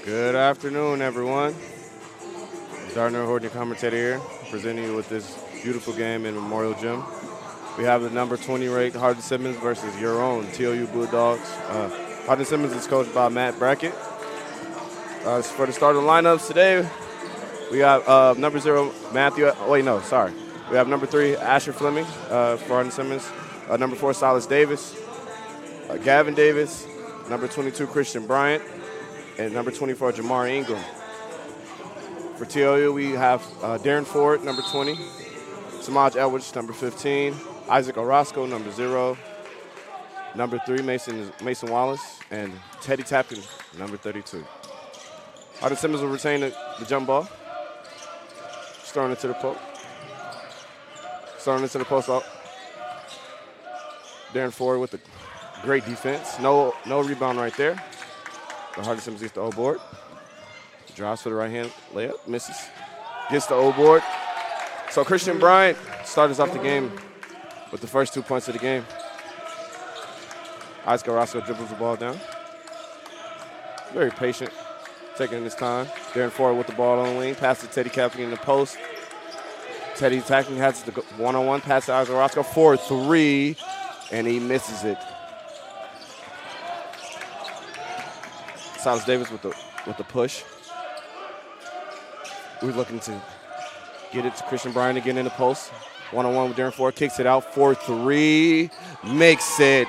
Good afternoon, everyone. Darner Hardin commentator here, presenting you with this beautiful game in Memorial Gym. We have the number 20 ranked Hardin-Simmons versus your own TLU Bulldogs. Hardin-Simmons is coached by Matt Brackett. For the start of the lineups today, we have number 0, Matthew. We have number 3, Asher Fleming for Hardin-Simmons. Number 4, Silas Davis. Gavin Davis. Number 22, Christian Bryant. And number 24, Jamar Ingram. For TLU, we have Darren Ford, number 20. Semaj Edwards, number 15. Isaac Orozco, number 0. Number 3, Mason Wallace. And Teddy Tapkin, number 32. Hardin-Simmons will retain the jump ball. Just throwing it to the post. Darren Ford with a great defense. No rebound right there. But Hardin-Simmons gets the O board. Drives for the right hand layup, misses. Gets the O board. So Christian Bryant started us off the game with the first 2 points of the game. Isaac Orozco dribbles the ball down. Very patient, taking his time. Darren Ford with the ball on the wing, pass to Teddy Tapkin in the post. Teddy Tapkin has the one-on-one pass to Isaac Orozco for 3, and he misses it. Silas Davis with the push. We're looking to get it to Christian Bryant again in the post. One-on-one with Darren Ford, kicks it out for 3, makes it.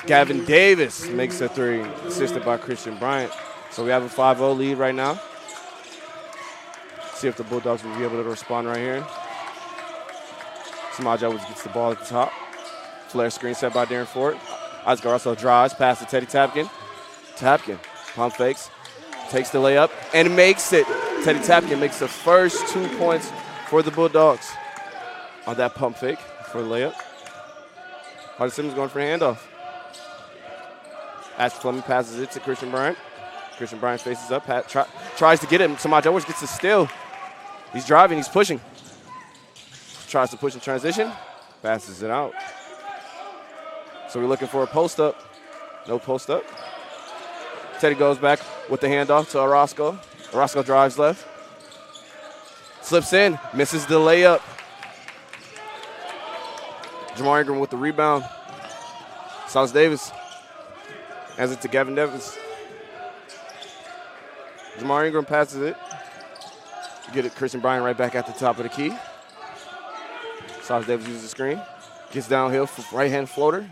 Gavin Davis makes a 3, assisted by Christian Bryant. So we have a 5-0 lead right now. See if the Bulldogs will be able to respond right here. Semaj Edwards gets the ball at the top. Flare screen set by Darren Ford. Isaac also drives, pass to Teddy Tapkin. Tapkin, pump fakes, takes the layup, and makes it. Teddy Tapkin makes the first 2 points for the Bulldogs on that pump fake for the layup. Hardin-Simmons going for the handoff. Asher Fleming passes it to Christian Bryant. Christian Bryant faces up, tries to get him. Semaj Edwards gets the steal. He's driving, he's pushing. Tries to push in transition, passes it out. So we're looking for a post up. No post up. Teddy goes back with the handoff to Orozco. Orozco drives left. Slips in, misses the layup. Jamar Ingram with the rebound. Silas Davis hands it to Gavin Davis. Jamar Ingram passes it. Get it, Christian Bryant right back at the top of the key. Silas Davis uses the screen. Gets downhill for right-hand floater,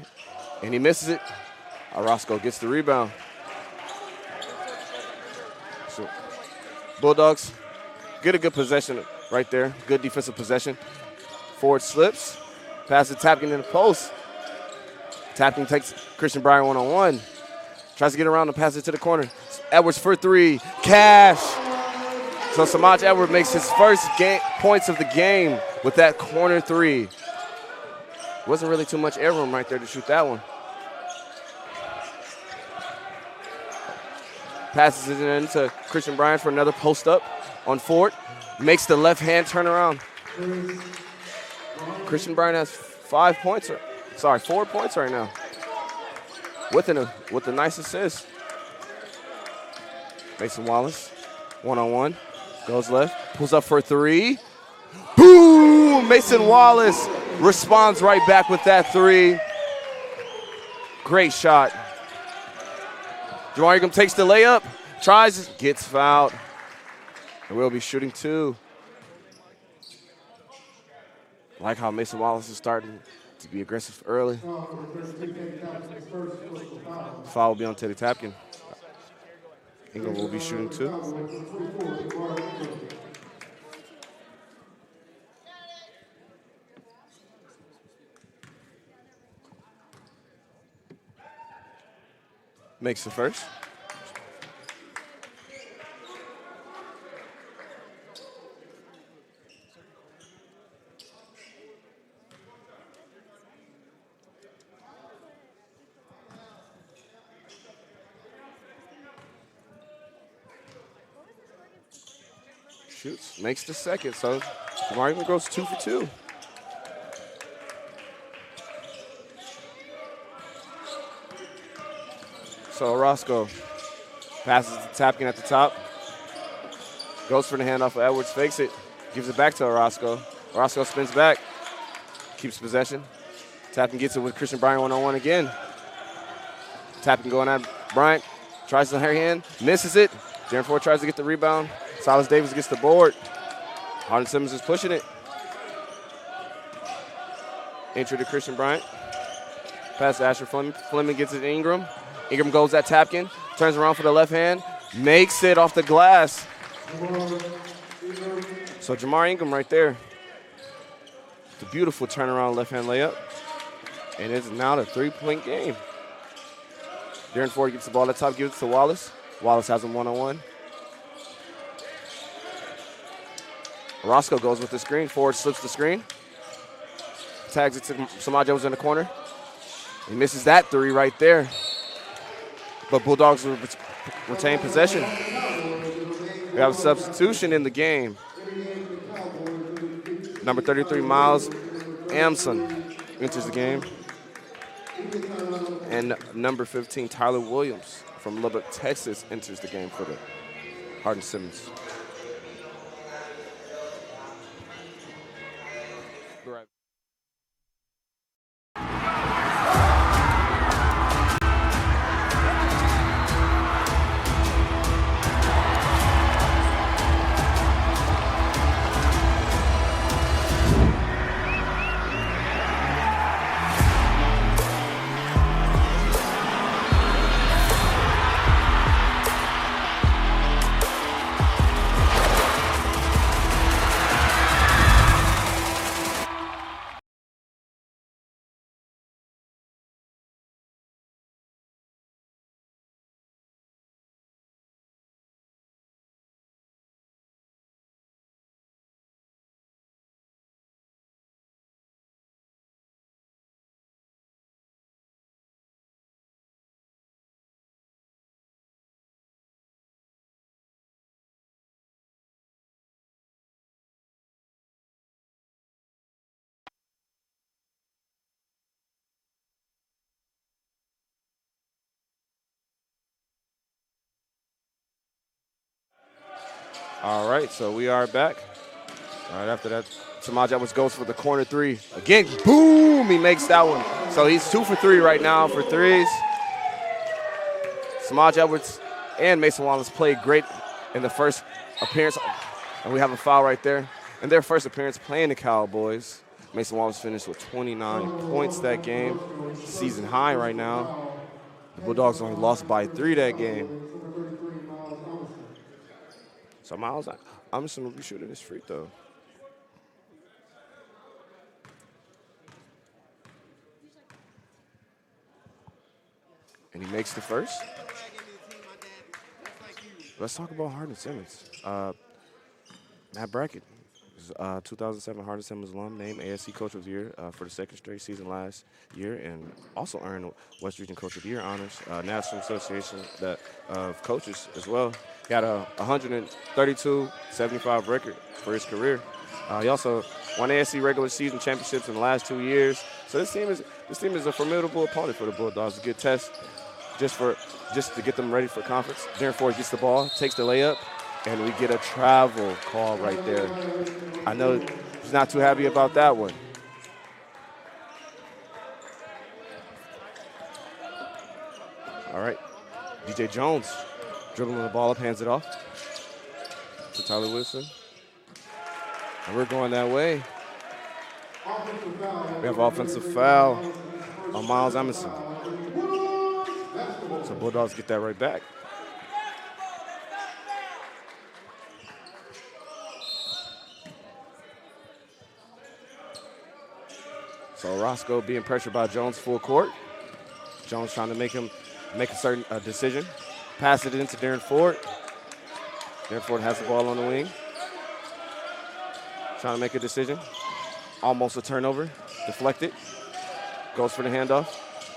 and he misses it. Orozco gets the rebound. So Bulldogs get a good possession right there. Good defensive possession. Ford slips. Passes Tapkin in the post. Tapkin takes Christian Bryant one-on-one. Tries to get around and pass it to the corner. Edwards for 3. Cash. So Semaj Edwards makes his first points of the game with that corner 3. Wasn't really too much air room right there to shoot that one. Passes it in to Christian Bryant for another post-up on Ford. Makes the left-hand turnaround. Christian Bryant has 4 points right now. With a nice assist. Mason Wallace, one-on-one. Goes left, pulls up for 3. Boom! Mason Wallace responds right back with that 3. Great shot. Jamar Ingram takes the layup, tries, gets fouled. And we'll be shooting 2. I like how Mason Wallace is starting to be aggressive early. Foul will be on Teddy Tapkin. Ingram will be shooting 2. Makes the first. Shoots, makes the second, so Jamar Ingram goes 2 for 2. So Orozco Passes to Tapkin at the top. Goes for the handoff of Edwards, fakes it, gives it back to Orozco. Orozco spins back, keeps possession. Tapkin gets it with Christian Bryant one-on-one again. Tapkin going at Bryant, tries to hand, misses it. Darren Ford tries to get the rebound. Silas Davis gets the board. Hardin-Simmons is pushing it. Entry to Christian Bryant. Pass to Asher Fleming. Fleming gets it to Ingram. Ingram goes at Tapkin, turns around for the left hand, makes it off the glass. So Jamar Ingram right there. The beautiful turnaround left-hand layup. And it's now the three-point game. Darren Ford gets the ball at the top, gives it to Wallace. Wallace has him one-on-one. Orozco goes with the screen. Ford slips the screen. Tags it to Semaj Edwards in the corner. He misses that three right there. But Bulldogs will retain possession. We have a substitution in the game. Number 33, Miles Amson enters the game. And number 15, Tyler Williams from Lubbock, Texas enters the game for the Hardin-Simmons. All right, so we are back. All right, after that, Semaj Edwards goes for the corner three. Again, boom, he makes that one. So he's 2 for 3 right now for threes. Semaj Edwards and Mason Wallace played great in the first appearance. And we have a foul right there. In their first appearance playing the Cowboys, Mason Wallace finished with 29 points that game. Season high right now. The Bulldogs only lost by 3 that game. So Miles, I'm just going to be shooting this free throw. And he makes the first. Let's talk about Hardin-Simmons. Matt Brackett is 2007 Hardin-Simmons alum, named ASC Coach of the Year for the second straight season last year, and also earned West Region Coach of the Year honors, National Association of Coaches as well. He had a 132-75 record for his career. He also won ASC regular season championships in the last 2 years. So this team is a formidable opponent for the Bulldogs. A good test just to get them ready for conference. Darren Ford gets the ball, takes the layup, and we get a travel call right there. I know he's not too happy about that one. All right, DJ Jones dribbling the ball up, hands it off to Tyler Wilson. And we're going that way. We have offensive foul on Miles Emerson. So Bulldogs get that right back. So Roscoe being pressured by Jones full court. Jones trying to make a certain decision. Pass it into Darren Ford. Darren Ford has the ball on the wing. Trying to make a decision. Almost a turnover. Deflected. Goes for the handoff.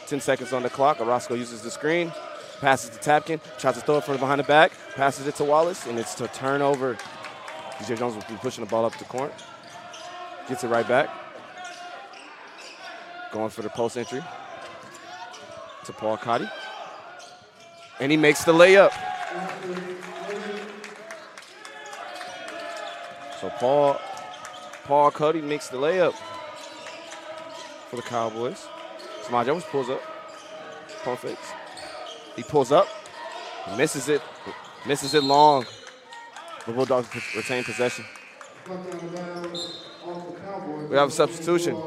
10 seconds on the clock. Orozco uses the screen. Passes to Tapkin. Tries to throw it from behind the back. Passes it to Wallace, and it's a turnover. DJ Jones will be pushing the ball up the court. Gets it right back. Going for the post entry to Paul Cotty. And he makes the layup. So Paul Cody makes the layup for the Cowboys. Semaj Edwards pulls up. Paul fakes. He pulls up. Misses it. Misses it long. The Bulldogs retain possession. We have a substitution.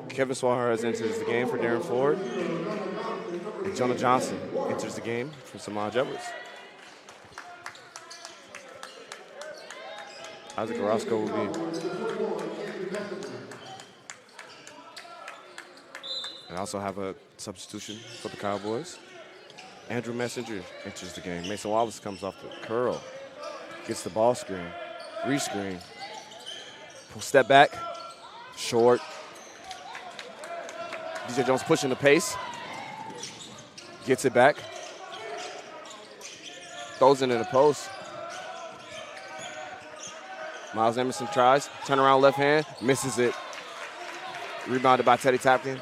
Kevin Suarez enters the game for Darren Ford. And Jonah Johnson enters the game for Semaj Edwards. Isaac Orozco will be. And also have a substitution for the Cowboys. Andrew Messenger enters the game. Mason Wallace comes off the curl. Gets the ball screen. Rescreen. Step back. Short. DJ Jones pushing the pace. Gets it back. Throws it in the post. Miles Emerson tries. Turn around left hand. Misses it. Rebounded by Teddy Tapkin.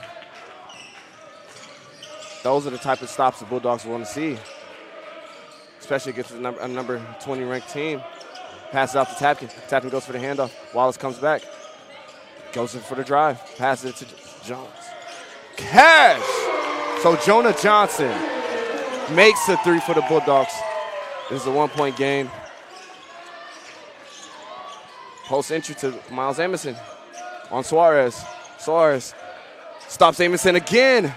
Those are the type of stops the Bulldogs want to see, especially against a number 20 ranked team. Passes out to Tapkin. Tapkin goes for the handoff. Wallace comes back. Goes in for the drive. Passes it to Jones. Cash! So Jonah Johnson makes a three for the Bulldogs. This is a 1-point game. Post entry to Miles Emerson on Suarez. Suarez stops Emerson again.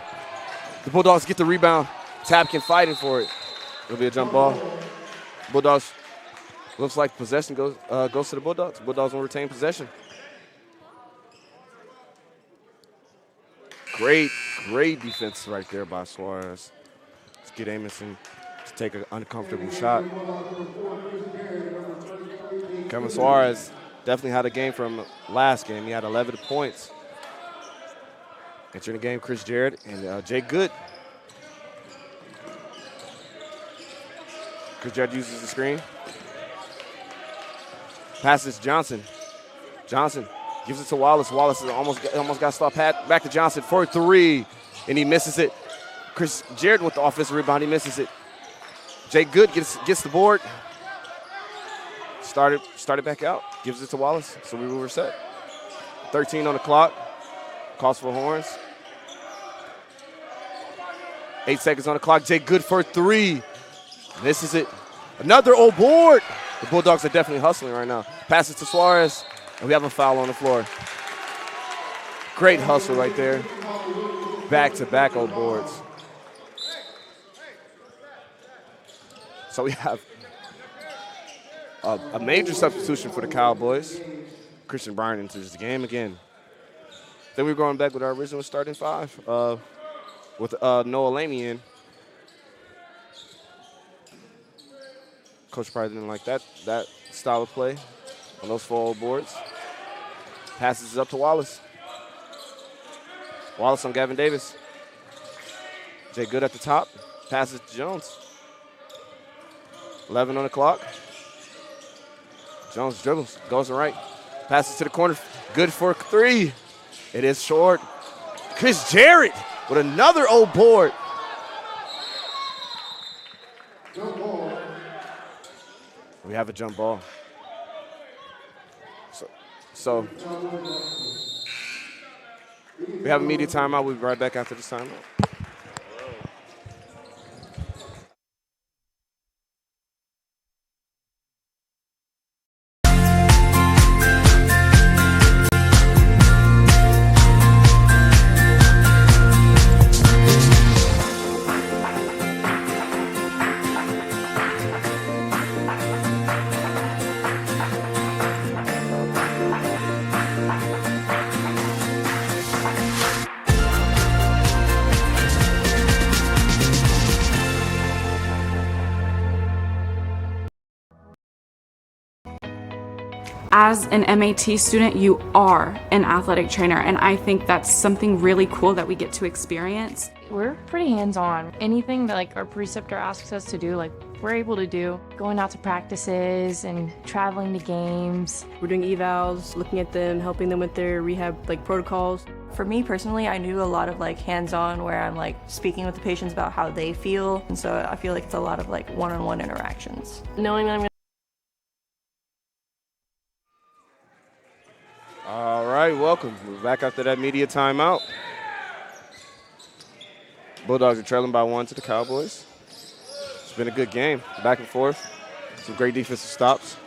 The Bulldogs get the rebound. Tapkin fighting for it. It'll be a jump ball. Bulldogs, looks like possession goes to the Bulldogs. Bulldogs will retain possession. Great defense right there by Suarez. Let's get Emerson to take an uncomfortable shot. Kevin Suarez definitely had a game from last game. He had 11 points. Entering the game, Chris Jarrett and Jay Good. Chris Jarrett uses the screen. Passes Johnson. Johnson gives it to Wallace. Wallace almost got stopped. Back to Johnson for three, and he misses it. Chris Jarrett with the offensive rebound. He misses it. Jay Good gets the board. Started back out. Gives it to Wallace, so we will reset. 13 on the clock. Calls for horns. 8 seconds on the clock. Jay Good for three. Misses it. Another old board. The Bulldogs are definitely hustling right now. Passes to Suarez, and we have a foul on the floor. Great hustle right there. Back-to-back old boards. So we have a major substitution for the Cowboys. Christian Bryant enters the game again. Then we're going back with our original starting five with Noah Lamey in. Coach probably didn't like that style of play on those 4 old boards. Passes it up to Wallace. Wallace on Gavin Davis. Jay Good at the top. Passes to Jones. 11 on the clock. Jones dribbles, goes to right. Passes to the corner. Good for three. It is short. Chris Jarrett with another old board. We have a jump ball. So we have a media timeout. We'll be right back after this timeout. As an MAT student, you are an athletic trainer, and I think that's something really cool that we get to experience. We're pretty hands-on. Anything that our preceptor asks us to do, we're able to do. Going out to practices and traveling to games. We're doing evals, looking at them, helping them with their rehab protocols. For me personally, I do a lot of like hands-on where I'm like speaking with the patients about how they feel. And so I feel like it's a lot of like one-on-one interactions. Knowing that I'm All right, welcome. We're back after that media timeout. Bulldogs are trailing by 1 to the Cowboys. It's been a good game, back and forth. Some great defensive stops.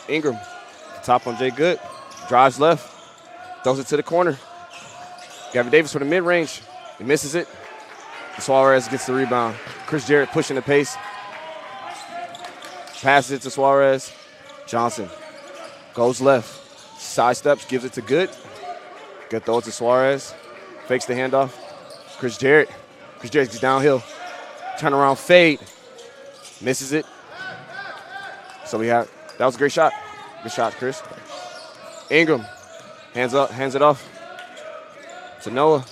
Ingram, top on Jay Good, drives left, throws it to the corner. Gavin Davis for the mid-range. He misses it. Suarez gets the rebound. Chris Jarrett pushing the pace. Passes it to Suarez. Johnson goes left, sidesteps, gives it to Good. Good throw it to Suarez. Fakes the handoff. Chris Jarrett gets downhill. Turnaround fade. Misses it. So that was a great shot. Good shot, Chris. Ingram hands it off to Noah.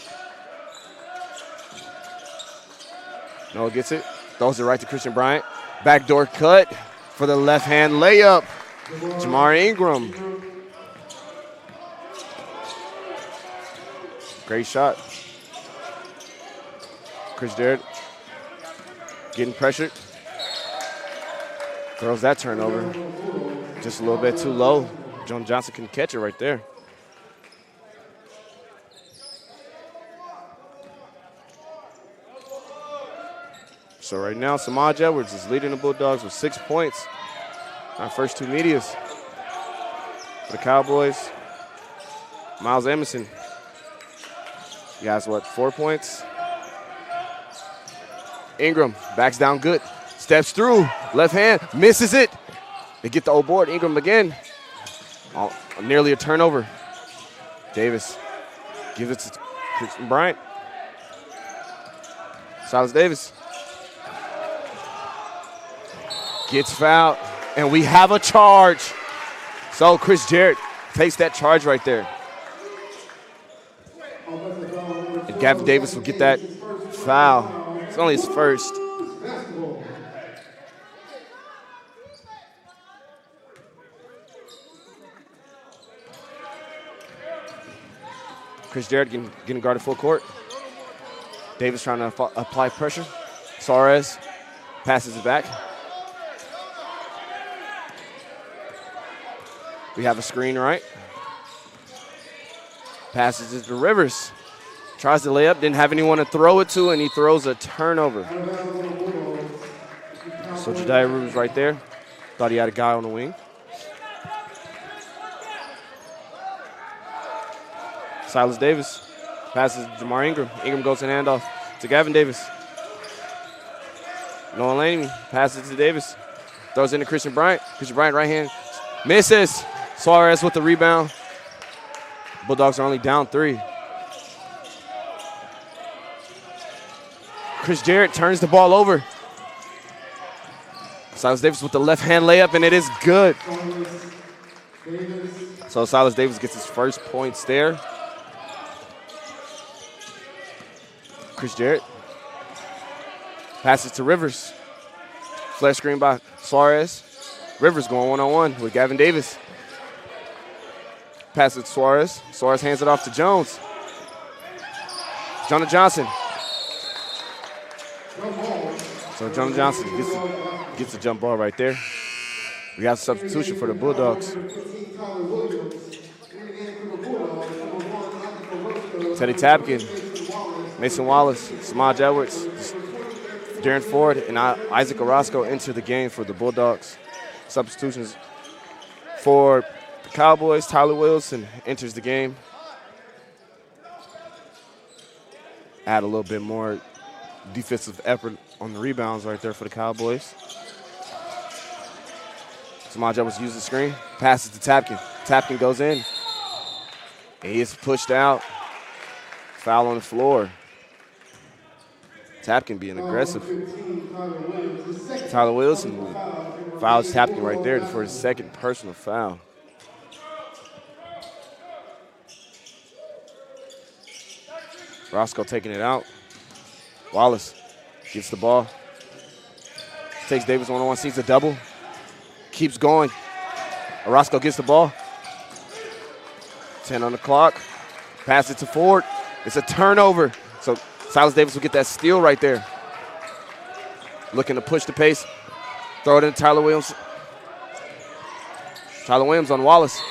Noah gets it. Throws it right to Christian Bryant. Backdoor cut for the left-hand layup. Jamar Ingram. Great shot. Chris Jarrett getting pressured. Throws that turnover. Just a little bit too low. John Johnson can catch it right there. So right now, Semaj Edwards is leading the Bulldogs with 6 points. Our first two medias. For the Cowboys, Miles Emerson. He has, 4 points? Ingram backs down Good. Steps through, left hand, misses it. They get the old board. Ingram again. Nearly a turnover. Davis gives it to Christian Bryant. Silas Davis gets fouled, and we have a charge. So Chris Jarrett takes that charge right there. And Gavin Davis will get that foul. It's only his first. Chris Jarrett getting guarded full court. Davis trying to apply pressure. Suarez passes it back. We have a screen right. Passes it to Rivers. Tries to lay up, didn't have anyone to throw it to, and he throws a turnover. So Jediah Rivers right there. Thought he had a guy on the wing. Silas Davis passes Jamar Ingram. Ingram goes in handoff to Gavin Davis. Noah Laney passes to Davis. Throws into Christian Bryant. Christian Bryant right hand. Misses. Suarez with the rebound. Bulldogs are only down 3. Chris Jarrett turns the ball over. Silas Davis with the left-hand layup, and it is good. So Silas Davis gets his first points there. Chris Jarrett passes to Rivers. Flash screen by Suarez. Rivers going one-on-one with Gavin Davis. Passes to Suarez. Suarez hands it off to Jones. Jonah Johnson. So Jonah Johnson gets the jump ball right there. We have a substitution for the Bulldogs. Teddy Tapkin, Mason Wallace, Semaj Edwards, Darren Ford, and Isaac Orozco enter the game for the Bulldogs. Substitutions for the Cowboys, Tyler Wilson enters the game. Add a little bit more defensive effort on the rebounds right there for the Cowboys. Semaj Edwards uses the screen, passes to Tapkin. Tapkin goes in. He is pushed out. Foul on the floor. Tapkin being aggressive. Tyler Wilson fouls Tapkin right there for his second personal foul. Roscoe taking it out. Wallace gets the ball. Takes Davis one-on-one, sees a double. Keeps going. Orozco gets the ball. 10 on the clock. Pass it to Ford. It's a turnover. So Silas Davis will get that steal right there. Looking to push the pace. Throw it in Tyler Williams. Tyler Williams on Wallace.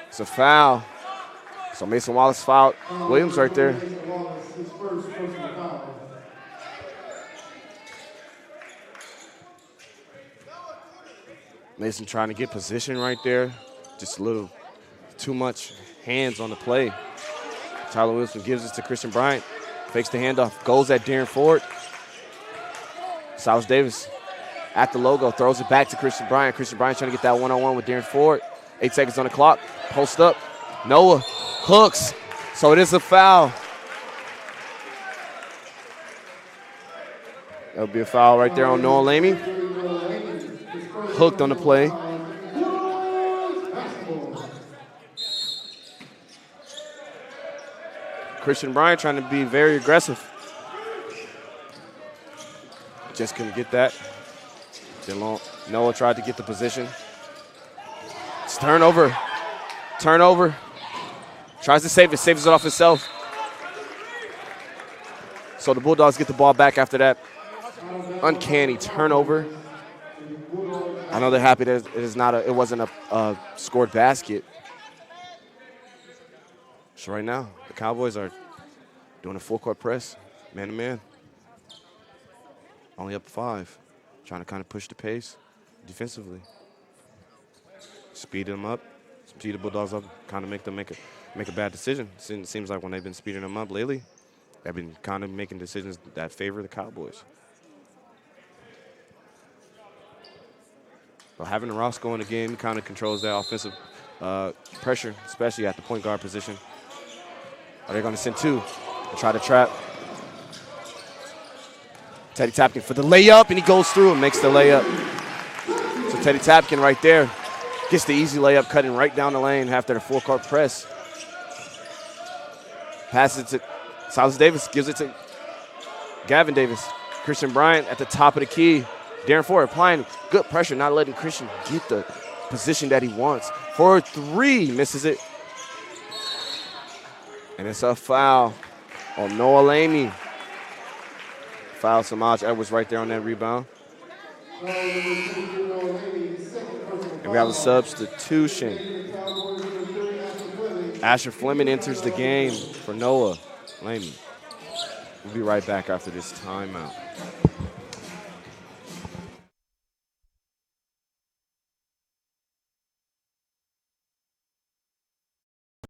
It's a foul. So Mason Wallace fouled Williams right there. Mason trying to get position right there. Just a little too much hands on the play. Tyler Wilson gives it to Christian Bryant. Fakes the handoff. Goes at Darren Ford. Silas Davis at the logo. Throws it back to Christian Bryant. Christian Bryant trying to get that one-on-one with Darren Ford. 8 seconds on the clock. Post up. Noah hooks. So it is a foul. That'll be a foul right there on Noah Lamy. Hooked on the play. Christian Bryant trying to be very aggressive. Just couldn't get that. Noah tried to get the position. It's turnover. Turnover. Tries to save it. Saves it off himself. So the Bulldogs get the ball back after that uncanny turnover. I know they're happy that it wasn't a scored basket. So right now, the Cowboys are doing a full court press, man to man. Only up 5, trying to kind of push the pace defensively. Speed them up, speed the Bulldogs up, kind of make them make a bad decision. It seems like when they've been speeding them up lately, they've been kind of making decisions that favor the Cowboys. So having Roscoe in the game kind of controls that offensive pressure, especially at the point guard position. Are they going to send 2 and try to trap? Teddy Tapkin for the layup, and he goes through and makes the layup. So Teddy Tapkin right there gets the easy layup, cutting right down the lane after the full court press. Passes it to Silas Davis, gives it to Gavin Davis. Christian Bryant at the top of the key. Darren Ford applying good pressure, not letting Christian get the position that he wants. For 3, misses it. And it's a foul on Noah Lamy. Foul Semaj Edwards right there on that rebound. And we have a substitution. Asher Fleming enters the game for Noah Lamy. We'll be right back after this timeout.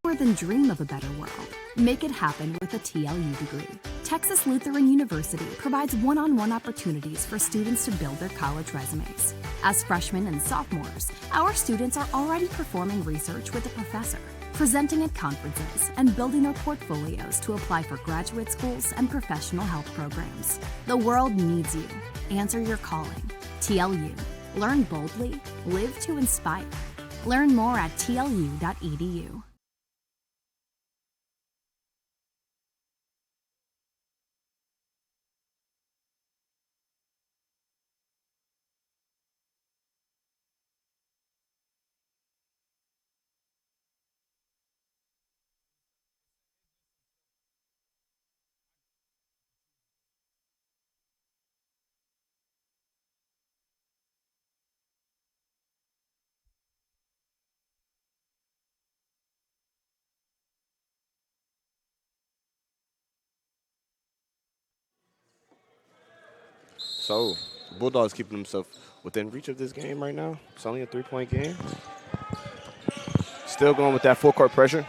More than dream of a better world. Make it happen with a TLU degree. Texas Lutheran University provides one-on-one opportunities for students to build their college resumes. As freshmen and sophomores, our students are already performing research with a professor, presenting at conferences, and building their portfolios to apply for graduate schools and professional health programs. The world needs you. Answer your calling. TLU. Learn boldly. Live to inspire. Learn more at tlu.edu. So, the Bulldogs keeping themselves within reach of this game right now. It's only a 3-point game. Still going with that full court pressure.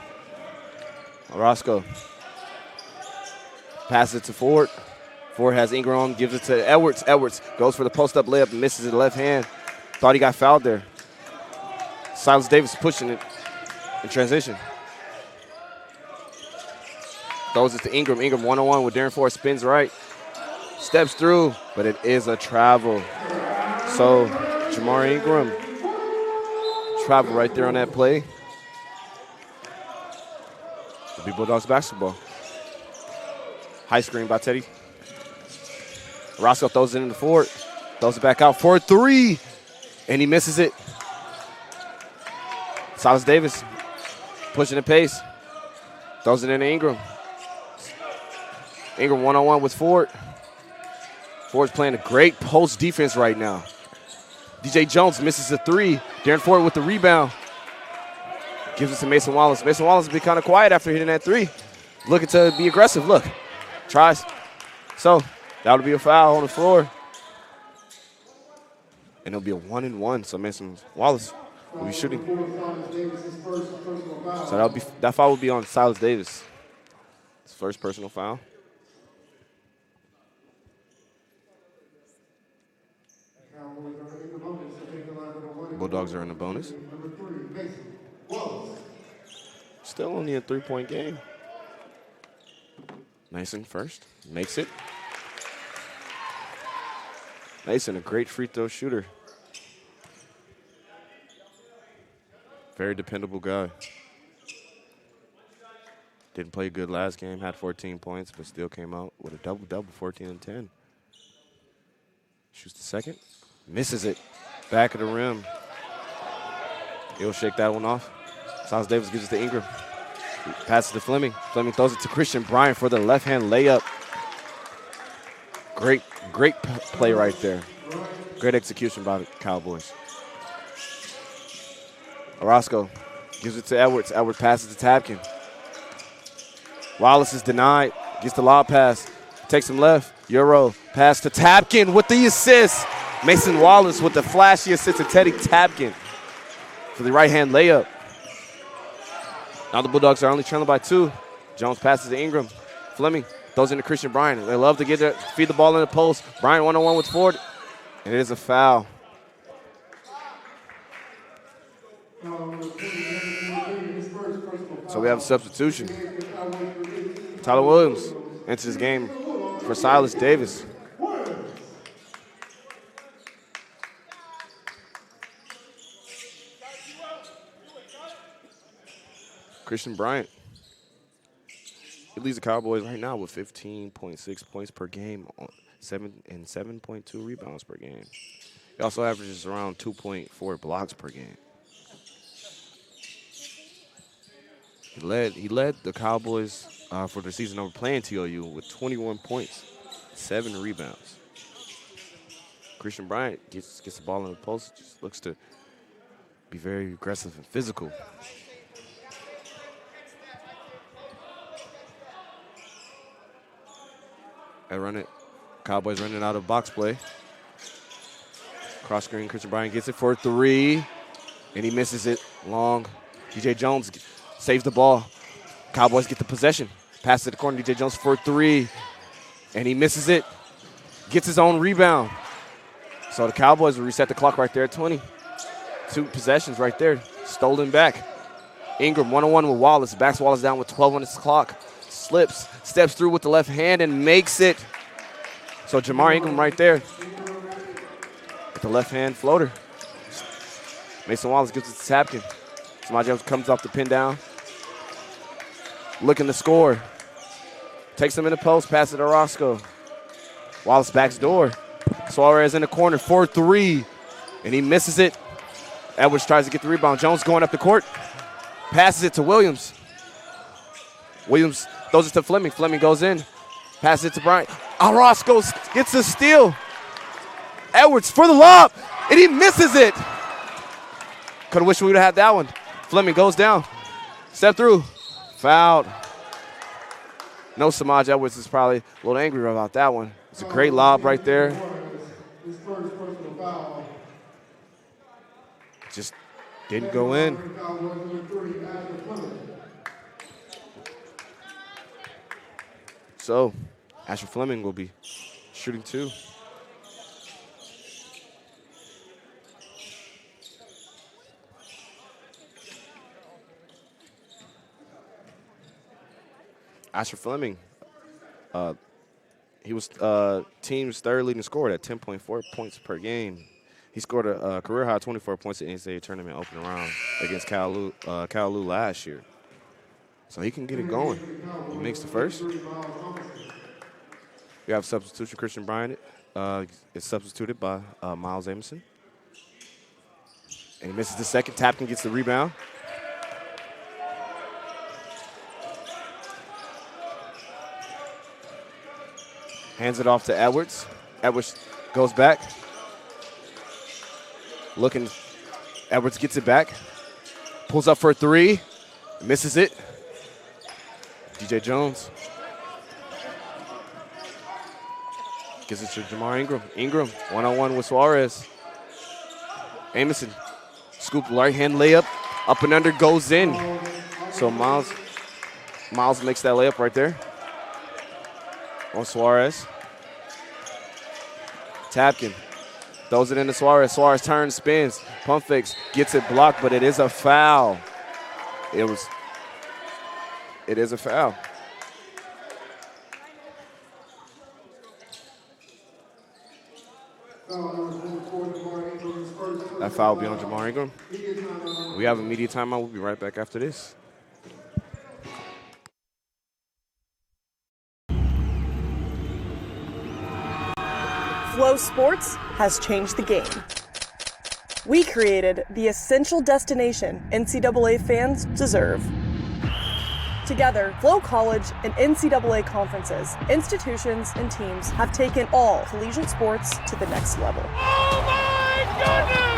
Orozco passes it to Ford. Ford has Ingram on, gives it to Edwards. Edwards goes for the post-up layup and misses it left hand. Thought he got fouled there. Silas Davis pushing it in transition. Throws it to Ingram. Ingram one-on-one with Darren Ford, spins right. Steps through, but it is a travel. So Jamar Ingram, travel right there on that play. It'll be Bulldogs basketball. High screen by Teddy. Roscoe throws it into Ford. Throws it back out for 3, and he misses it. Silas Davis Pushing the pace. Throws it into Ingram. Ingram one-on-one with Ford. Ford's playing a great post defense right now. DJ Jones misses a three. Darren Ford with the rebound. Gives it to Mason Wallace. Mason Wallace has been kind of quiet after hitting that three. Looking to be aggressive. Look. Tries. So that would be a foul on the floor. And it'll be a 1-and-1. So Mason Wallace will be shooting. So that foul would be on Silas Davis. His first personal foul. Bulldogs are in the bonus. Still only a 3-point game. Mason first. Makes it. Mason, a great free throw shooter. Very dependable guy. Didn't play good last game, had 14 points, but still came out with a double-double, 14 and 10. Shoots the second. Misses it. Back of the rim. He'll shake that one off. Silas Davis gives it to Ingram. Passes to Fleming. Fleming throws it to Christian Bryant for the left-hand layup. Great play right there. Great execution by the Cowboys. Orozco gives it to Edwards. Edwards passes to Tapkin. Wallace is denied. Gets the lob pass. Takes him left. Euro pass to Tapkin with the assist. Mason Wallace with the flashy assist to Teddy Tapkin for the right-hand layup. Now the Bulldogs are only trailing by 2. Jones passes to Ingram. Fleming throws into Christian Bryant. They love to feed the ball in the post. Bryant one-on-one with Ford. And it is a foul. So we have a substitution. Tyler Williams enters this game for Silas Davis. Christian Bryant. He leads the Cowboys right now with 15.6 points per game on 7.2 rebounds per game. He also averages around 2.4 blocks per game. He led the Cowboys for the season over playing TLU with 21 points, 7 rebounds. Christian Bryant gets the ball in the post, just looks to be very aggressive and physical. They run it. Cowboys running out of box play. Cross screen, Christian Bryant gets it for 3, and he misses it long. DJ Jones saves the ball. Cowboys get the possession. Pass to the corner, DJ Jones for 3, and he misses it. Gets his own rebound. So the Cowboys will reset the clock right there at 20. 2 possessions right there, stolen back. Ingram one-on-one with Wallace. Backs Wallace down with 12 on his clock. Slips, steps through with the left hand and makes it. So Jamar Ingram right there with the left hand floater. Mason Wallace gives it to Tapkin. Semaj Edwards comes off the pin down. Looking to score. Takes him in the post, passes to Orozco. Wallace backs door. Suarez in the corner, 4-3, and he misses it. Edwards tries to get the rebound. Jones going up the court. Passes it to Williams. Williams throws it to Fleming. Fleming goes in. Passes it to Bryant. Orozco gets a steal. Edwards for the lob, and he misses it. Could have wished we would have had that one. Fleming goes down. Step through. Fouled. No, Semaj Edwards is probably a little angry about that one. It's a great lob right there. Just didn't go in. So, Asher Fleming will be shooting 2. Asher Fleming, he was team's third leading scorer at 10.4 points per game. He scored a career high 24 points in the NCAA tournament opening round against Kowloon last year. So he can get it going. He makes the first. We have substitution. Christian Bryant is substituted by Miles Amerson. And he misses the second. Tapkin gets the rebound. Hands it off to Edwards. Edwards goes back. Looking, Edwards gets it back. Pulls up for a three. Misses it. DJ Jones. Gives it to Jamar Ingram. Ingram, one-on-one with Suarez. Amison, scoop right hand layup. Up and under, goes in. So Miles makes that layup right there on Suarez. Tapkin throws it into Suarez. Suarez turns, spins, pump fakes, gets it blocked, but it is a foul. It is a foul. That foul will be on Jamar Ingram. We have a media timeout. We'll be right back after this. Flow Sports has changed the game. We created the essential destination NCAA fans deserve. Together, Flow College and NCAA conferences, institutions, and teams have taken all collegiate sports to the next level. Oh my goodness!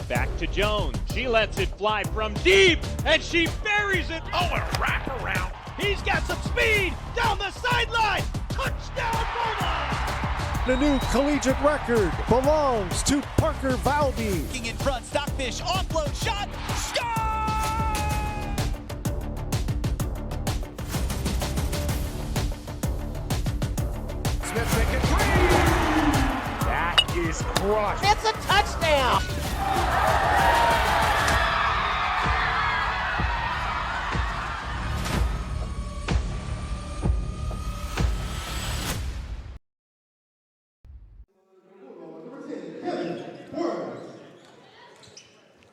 Back to Jones. She lets it fly from deep, and she buries it. Oh, a wraparound. He's got some speed down the sideline. Touchdown, Bulldogs! The new collegiate record belongs to Parker Valby. In front, Stockfish, offload shot, Smith making three. That is crushed. It's a touchdown.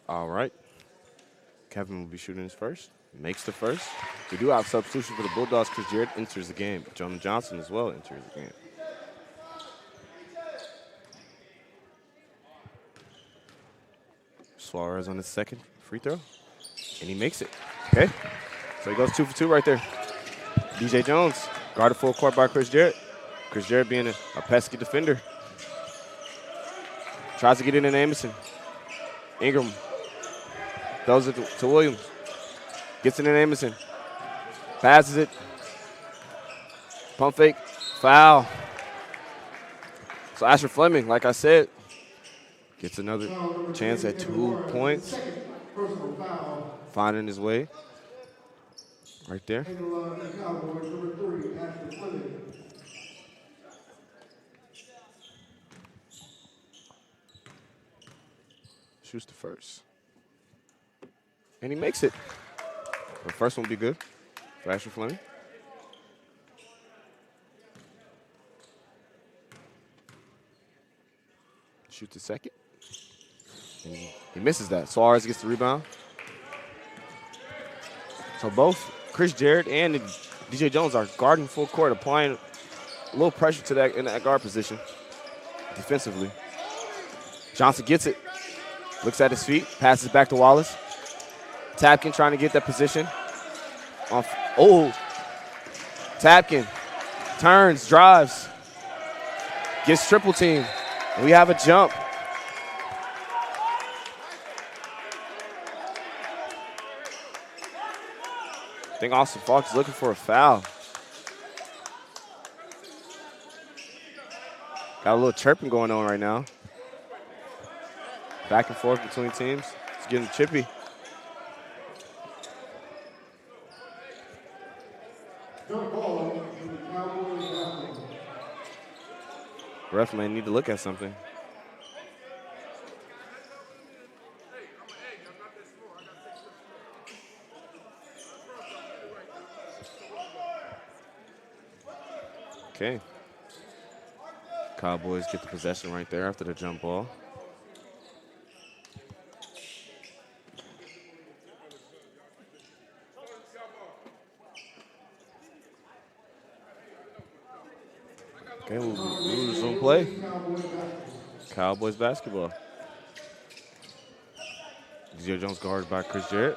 All right. Kevin will be shooting his first. Makes the first. We do have substitution for the Bulldogs. Chris Jarrett enters the game. Jonah Johnson as well enters the game. Suarez on his second free throw. And he makes it. Okay. So he goes 2 for 2 right there. DJ Jones, guarded full court by Chris Jarrett. Chris Jarrett being a pesky defender. Tries to get it in Amison. Ingram throws it to Williams. Gets it in Amison. Passes it. Pump fake. Foul. So Asher Fleming, like I said, gets another chance at 2 points. Finding his way. Right there. Shoots the first. And he makes it. The first one will be good for Asher Fleming. Shoots the second. And he misses that. Suarez gets the rebound. So both Chris Jarrett and DJ Jones are guarding full court, applying a little pressure to that in that guard position defensively. Johnson gets it. Looks at his feet, passes back to Wallace. Tapkin trying to get that position. Tapkin turns, drives, gets triple team. And we have a jump. I think Austin Fox is looking for a foul. Got a little chirping going on right now. Back and forth between teams. It's getting chippy. Ref may need to look at something. Okay. Cowboys get the possession right there after the jump ball. Okay, we'll resume play. Cowboys basketball. DJ Jones guarded by Chris Jarrett.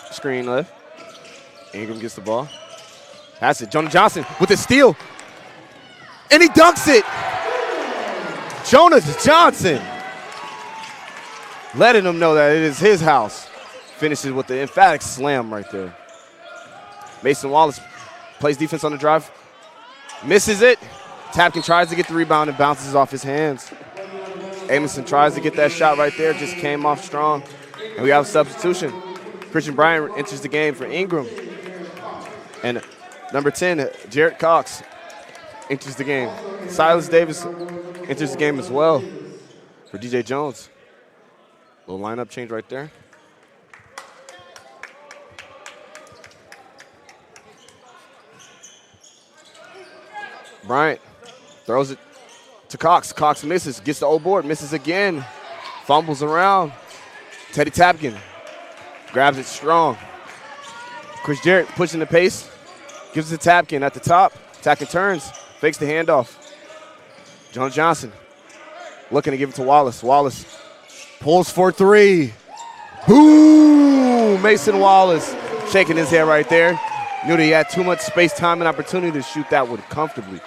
Screen left. Ingram gets the ball. Pass it. Jonah Johnson with the steal. And he dunks it. Jonas Johnson. Letting him know that it is his house. Finishes with the emphatic slam right there. Mason Wallace plays defense on the drive. Misses it. Tapkin tries to get the rebound and bounces off his hands. Amundsen tries to get that shot right there. Just came off strong. And we have a substitution. Christian Bryant enters the game for Ingram. And number 10, Jarrett Cox, enters the game. Silas Davis enters the game as well for DJ Jones. Little lineup change right there. Bryant throws it to Cox. Cox misses, gets the old board, misses again. Fumbles around. Teddy Tapkin grabs it strong. Chris Jarrett pushing the pace. Gives it to Tapkin at the top. Tapkin turns, fakes the handoff. John Johnson looking to give it to Wallace. Wallace pulls for three. Ooh, Mason Wallace shaking his head right there. Knew that he had too much space, time, and opportunity to shoot that one comfortably.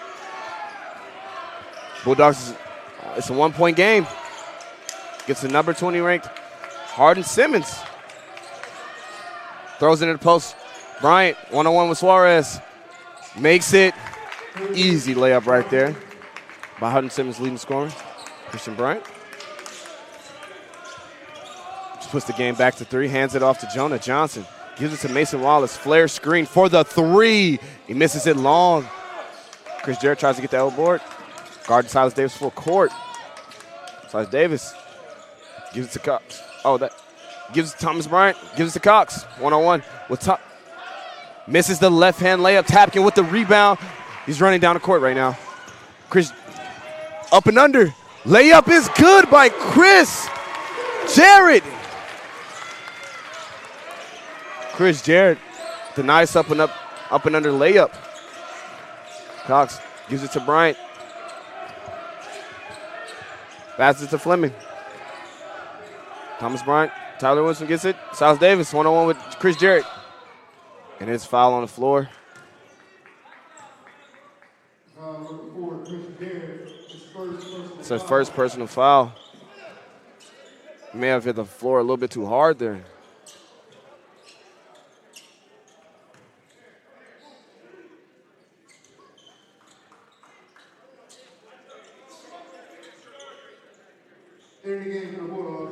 Bulldogs, it's a one-point game. Gets the number 20 ranked Hardin-Simmons. Throws it in the post. Bryant, one-on-one with Suarez. Makes it. Easy layup right there by Hardin-Simmons, leading scorer. Christian Bryant. Just puts the game back to three. Hands it off to Jonah Johnson. Gives it to Mason Wallace. Flare screen for the three. He misses it long. Chris Jarrett tries to get the elbow board. Guarding Silas Davis full court. Silas Davis gives it to Cox. Oh, that gives it to Thomas Bryant. Gives it to Cox. One-on-one with Top. Misses the left-hand layup. Tapkin with the rebound. He's running down the court right now. Chris up and under. Layup is good by Chris Jarrett. Chris Jarrett, the nice up and under layup. Cox gives it to Bryant. Passes it to Fleming. Thomas Bryant, Tyler Winston gets it. Silas Davis, one-on-one with Chris Jarrett. And his foul on the floor. It's his first personal foul. He may have hit the floor a little bit too hard there.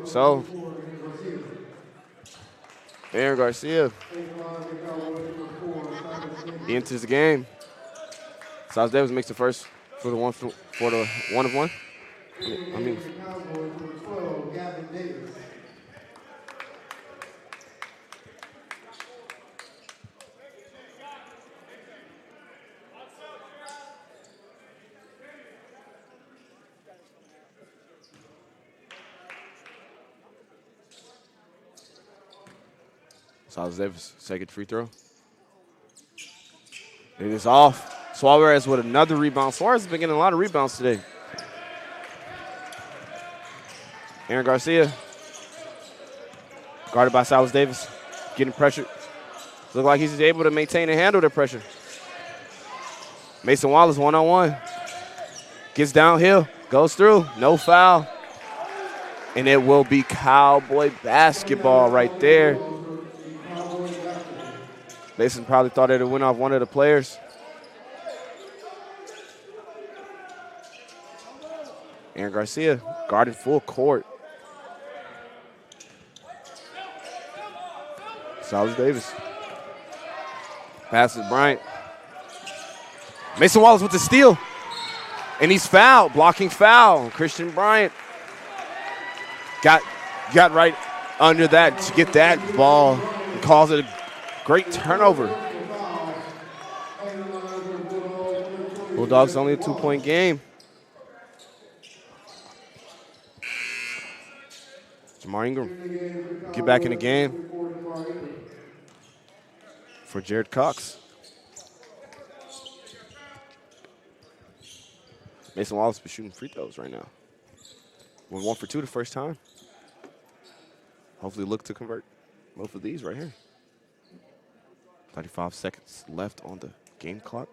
So, Aaron Garcia, he enters the game. Silas Davis makes the first for the one of one. I mean, Silas Davis, second free throw. It is off. Suarez with another rebound. Suarez has been getting a lot of rebounds today. Aaron Garcia, guarded by Silas Davis, getting pressure. Looks like he's able to maintain and handle the pressure. Mason Wallace, one-on-one. Gets downhill, goes through, no foul. And it will be Cowboy basketball right there. Mason probably thought it would win off one of the players. Aaron Garcia guarded full court. Silas Davis. Passes Bryant. Mason Wallace with the steal. And he's fouled, blocking foul. Christian Bryant got right under that to get that ball and calls it a great turnover. Bulldogs only a 2-point game. Jamar Ingram get back in the game for Jared Cox. Mason Wallace is shooting free throws right now. Went 1 for 2 the first time. Hopefully look to convert both of these right here. 35 seconds left on the game clock.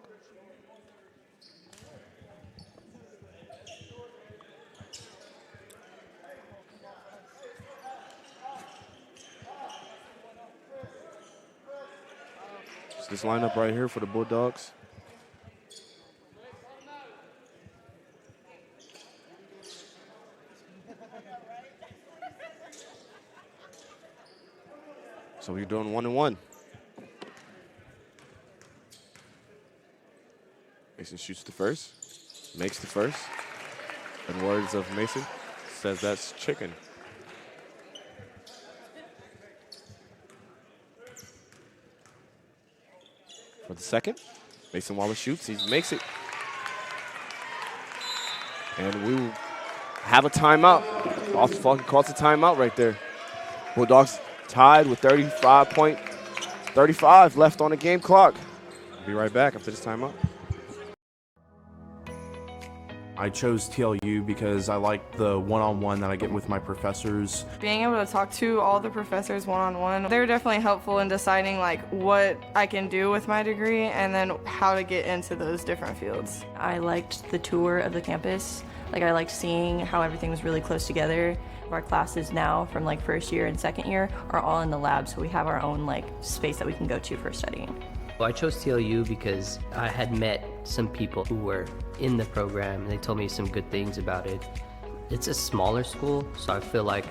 It's this lineup right here for the Bulldogs. So we're doing 1-1. Mason shoots the first, makes the first. In words of Mason, says that's chicken. For the second, Mason Wallace shoots, he makes it. And we will have a timeout. Austin Falcon calls a timeout right there. Bulldogs tied with 35 left on the game clock. Be right back after this timeout. I chose TLU because I like the one-on-one that I get with my professors. Being able to talk to all the professors one-on-one, they're definitely helpful in deciding like what I can do with my degree and then how to get into those different fields. I liked the tour of the campus. Like I liked seeing how everything was really close together. Our classes now from like first year and second year are all in the lab, so we have our own like space that we can go to for studying. Well, I chose TLU because I had met some people who were in the program and they told me some good things about it. It's a smaller school, so I feel like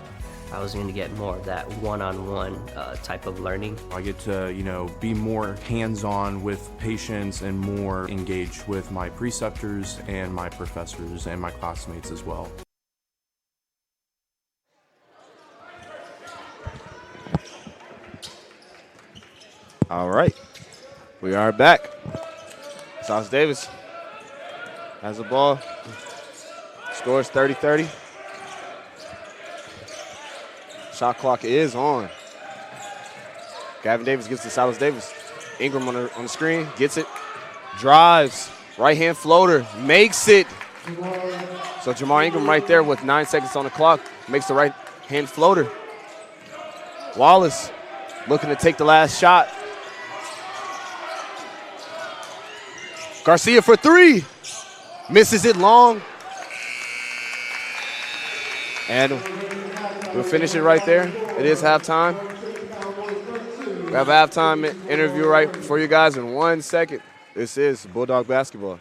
I was going to get more of that one-on-one type of learning. I get to, be more hands-on with patients and more engaged with my preceptors and my professors and my classmates as well. All right, we are back. Silas Davis has the ball. Scores 30-30. Shot clock is on. Gavin Davis gives to Silas Davis. Ingram on the screen, gets it, drives, right-hand floater, makes it. So Jamar Ingram right there with 9 seconds on the clock, makes the right-hand floater. Wallace looking to take the last shot. Garcia for 3, misses it long. And we'll finish it right there. It is halftime. We have a halftime interview right for you guys in 1 second. This is Bulldog basketball.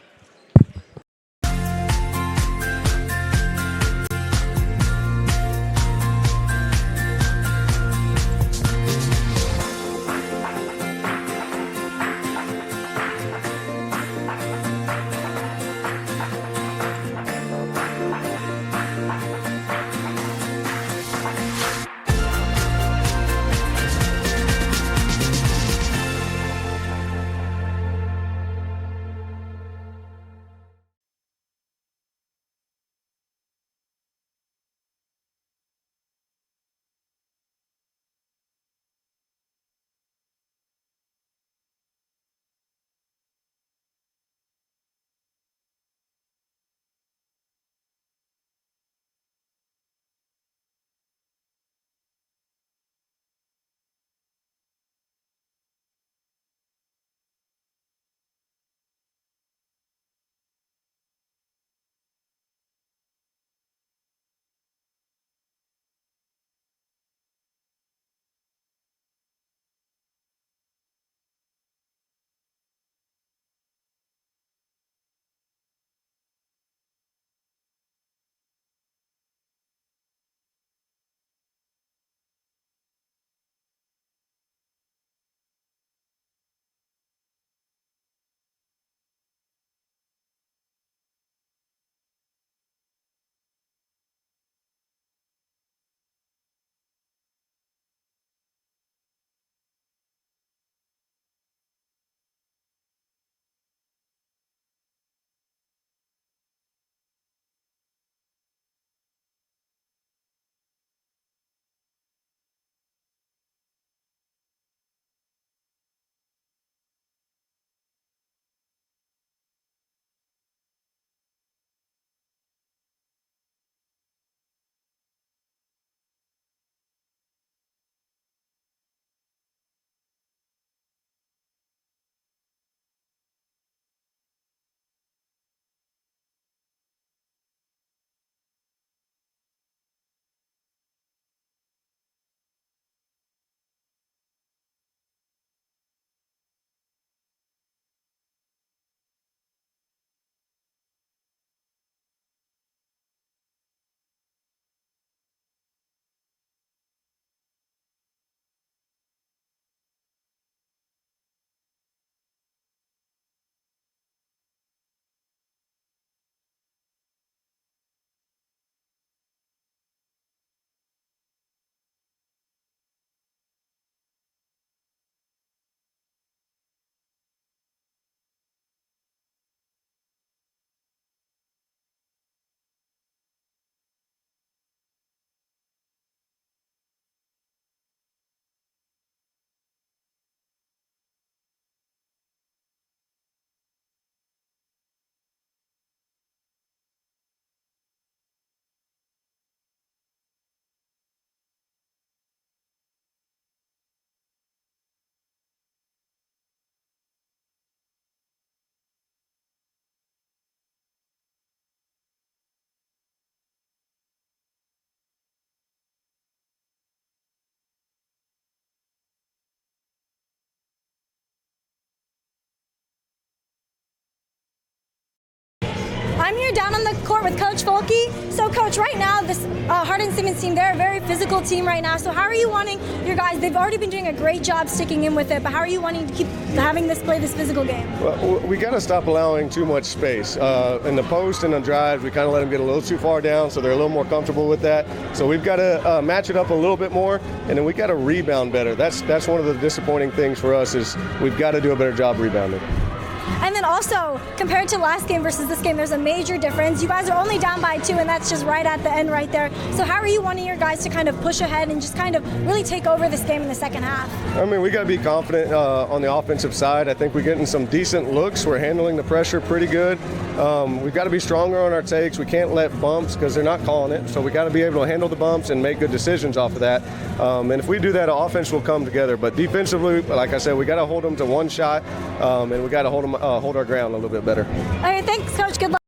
I'm here down on the court with Coach Folke. So, Coach, right now, this Hardin-Simmons team, they're a very physical team right now. So how are you wanting your guys, they've already been doing a great job sticking in with it, but how are you wanting to keep having this play this physical game? Well, we got to stop allowing too much space. In the post and on drives, we kind of let them get a little too far down, so they're a little more comfortable with that. So we've got to match it up a little bit more, and then we got to rebound better. That's one of the disappointing things for us is we've got to do a better job rebounding. And then also, compared to last game versus this game, there's a major difference. You guys are only down by 2, and that's just right at the end right there. So how are you wanting your guys to kind of push ahead and just kind of really take over this game in the second half? I mean, we got to be confident on the offensive side. I think we're getting some decent looks. We're handling the pressure pretty good. We've got to be stronger on our takes. We can't let bumps because they're not calling it. So we got to be able to handle the bumps and make good decisions off of that. And if we do that, offense will come together. But defensively, like I said, we got to hold them to one shot, and we got to hold our ground a little bit better. All right, thanks, Coach. Good luck.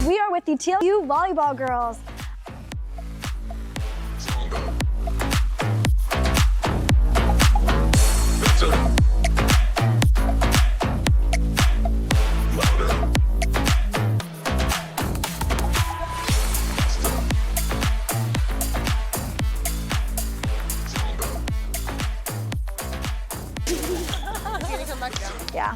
We are with the TLU volleyball girls. Yeah.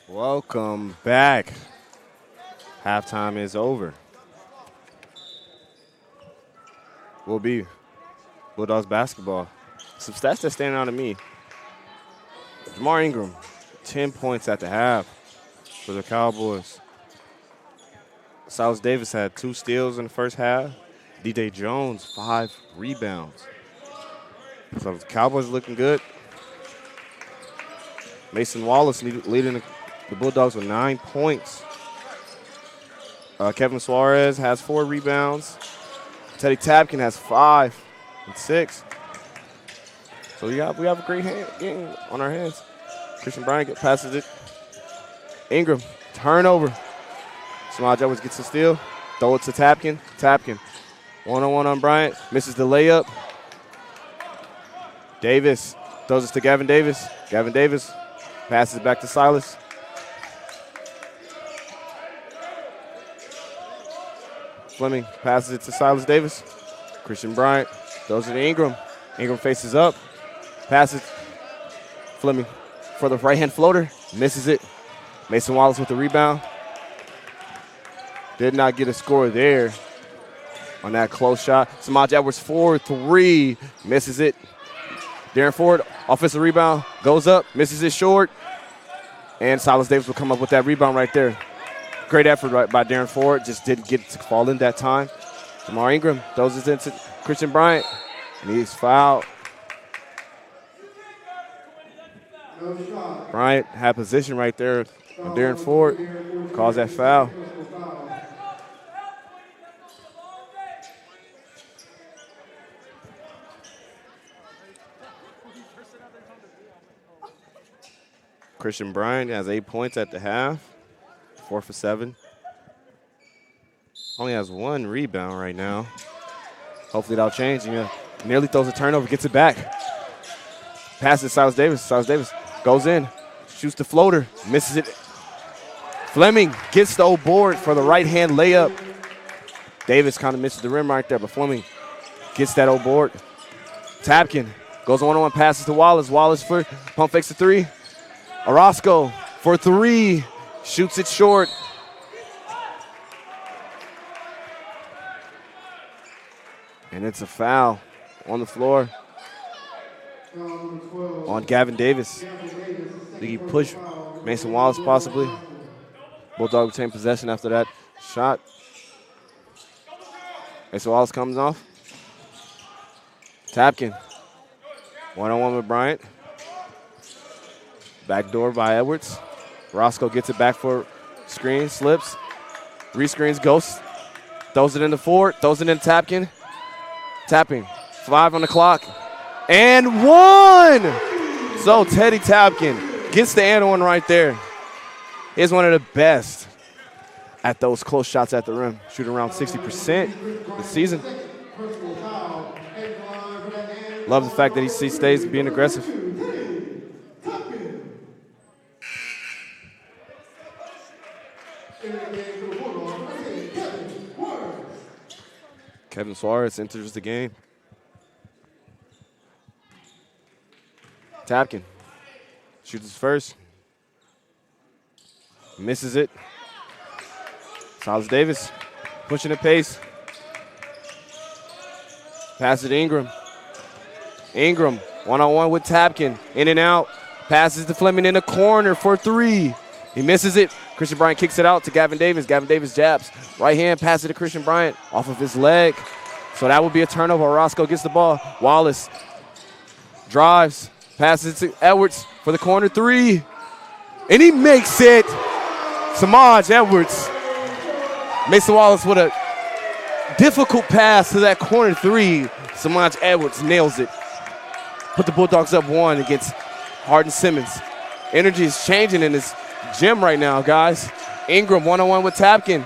Welcome back. Halftime is over. Will be Bulldogs basketball. Some stats that stand out to me. Jamar Ingram, 10 points at the half for the Cowboys. Silas Davis had 2 steals in the first half. DJ Jones, 5 rebounds. So the Cowboys looking good. Mason Wallace leading the Bulldogs with 9 points. Kevin Suarez has 4 rebounds. Teddy Tapkin has 5 and 6. So we have a great game on our hands. Christian Bryant passes it. Ingram, turnover. Semaj Edwards gets the steal. Throw it to Tapkin. Tapkin, one-on-one on Bryant. Misses the layup. Davis throws it to Gavin Davis. Gavin Davis passes back to Silas. Fleming passes it to Silas Davis. Christian Bryant throws it to Ingram. Ingram faces up. Passes. Fleming for the right-hand floater. Misses it. Mason Wallace with the rebound. Did not get a score there on that close shot. Semaj Edwards 4-3. Misses it. Darren Ford, offensive rebound. Goes up. Misses it short. And Silas Davis will come up with that rebound right there. Great effort by Darren Ford. Just didn't get it to fall in that time. Jamar Ingram throws it into Christian Bryant. And he's fouled. Bryant had position right there on Darren Ford. Calls that foul. Christian Bryant has 8 points at the half. 4 for 7. Only has 1 rebound right now. Hopefully that'll change. Nearly throws a turnover, gets it back. Passes Silas Davis. Silas Davis goes in, shoots the floater, misses it. Fleming gets the old board for the right-hand layup. Davis kind of misses the rim right there, but Fleming gets that old board. Tapkin goes one-on-one, passes to Wallace. Wallace for pump fakes the 3. Orozco for 3. Shoots it short. And it's a foul on the floor on Gavin Davis. I think he pushed Mason Wallace possibly. Bulldog retained possession after that shot. Mason Wallace comes off. Tapkin. One-on-one with Bryant. Backdoor by Edwards. Roscoe gets it back for screen, slips, rescreens, ghosts, throws it in the Ford, throws it in Tapkin. Tapping, 5 on the clock, and 1! So Teddy Tapkin gets the and one right there. He's one of the best at those close shots at the rim, shooting around 60% this season. Love the fact that he stays being aggressive. Kevin Suarez enters the game. Tapkin shoots his first. Misses it. Silas Davis pushing the pace. Passes to Ingram. Ingram one-on-one with Tapkin. In and out. Passes to Fleming in the corner for 3. He misses it. Christian Bryant kicks it out to Gavin Davis. Gavin Davis jabs. Right hand, pass it to Christian Bryant off of his leg. So that would be a turnover. Roscoe gets the ball. Wallace drives. Passes it to Edwards for the corner 3. And he makes it. Semaj Edwards. Mason Wallace with a difficult pass to that corner 3. Semaj Edwards nails it. Put the Bulldogs up 1 against Hardin-Simmons. Energy is changing in this gym right now, guys. Ingram one-on-one with Tapkin.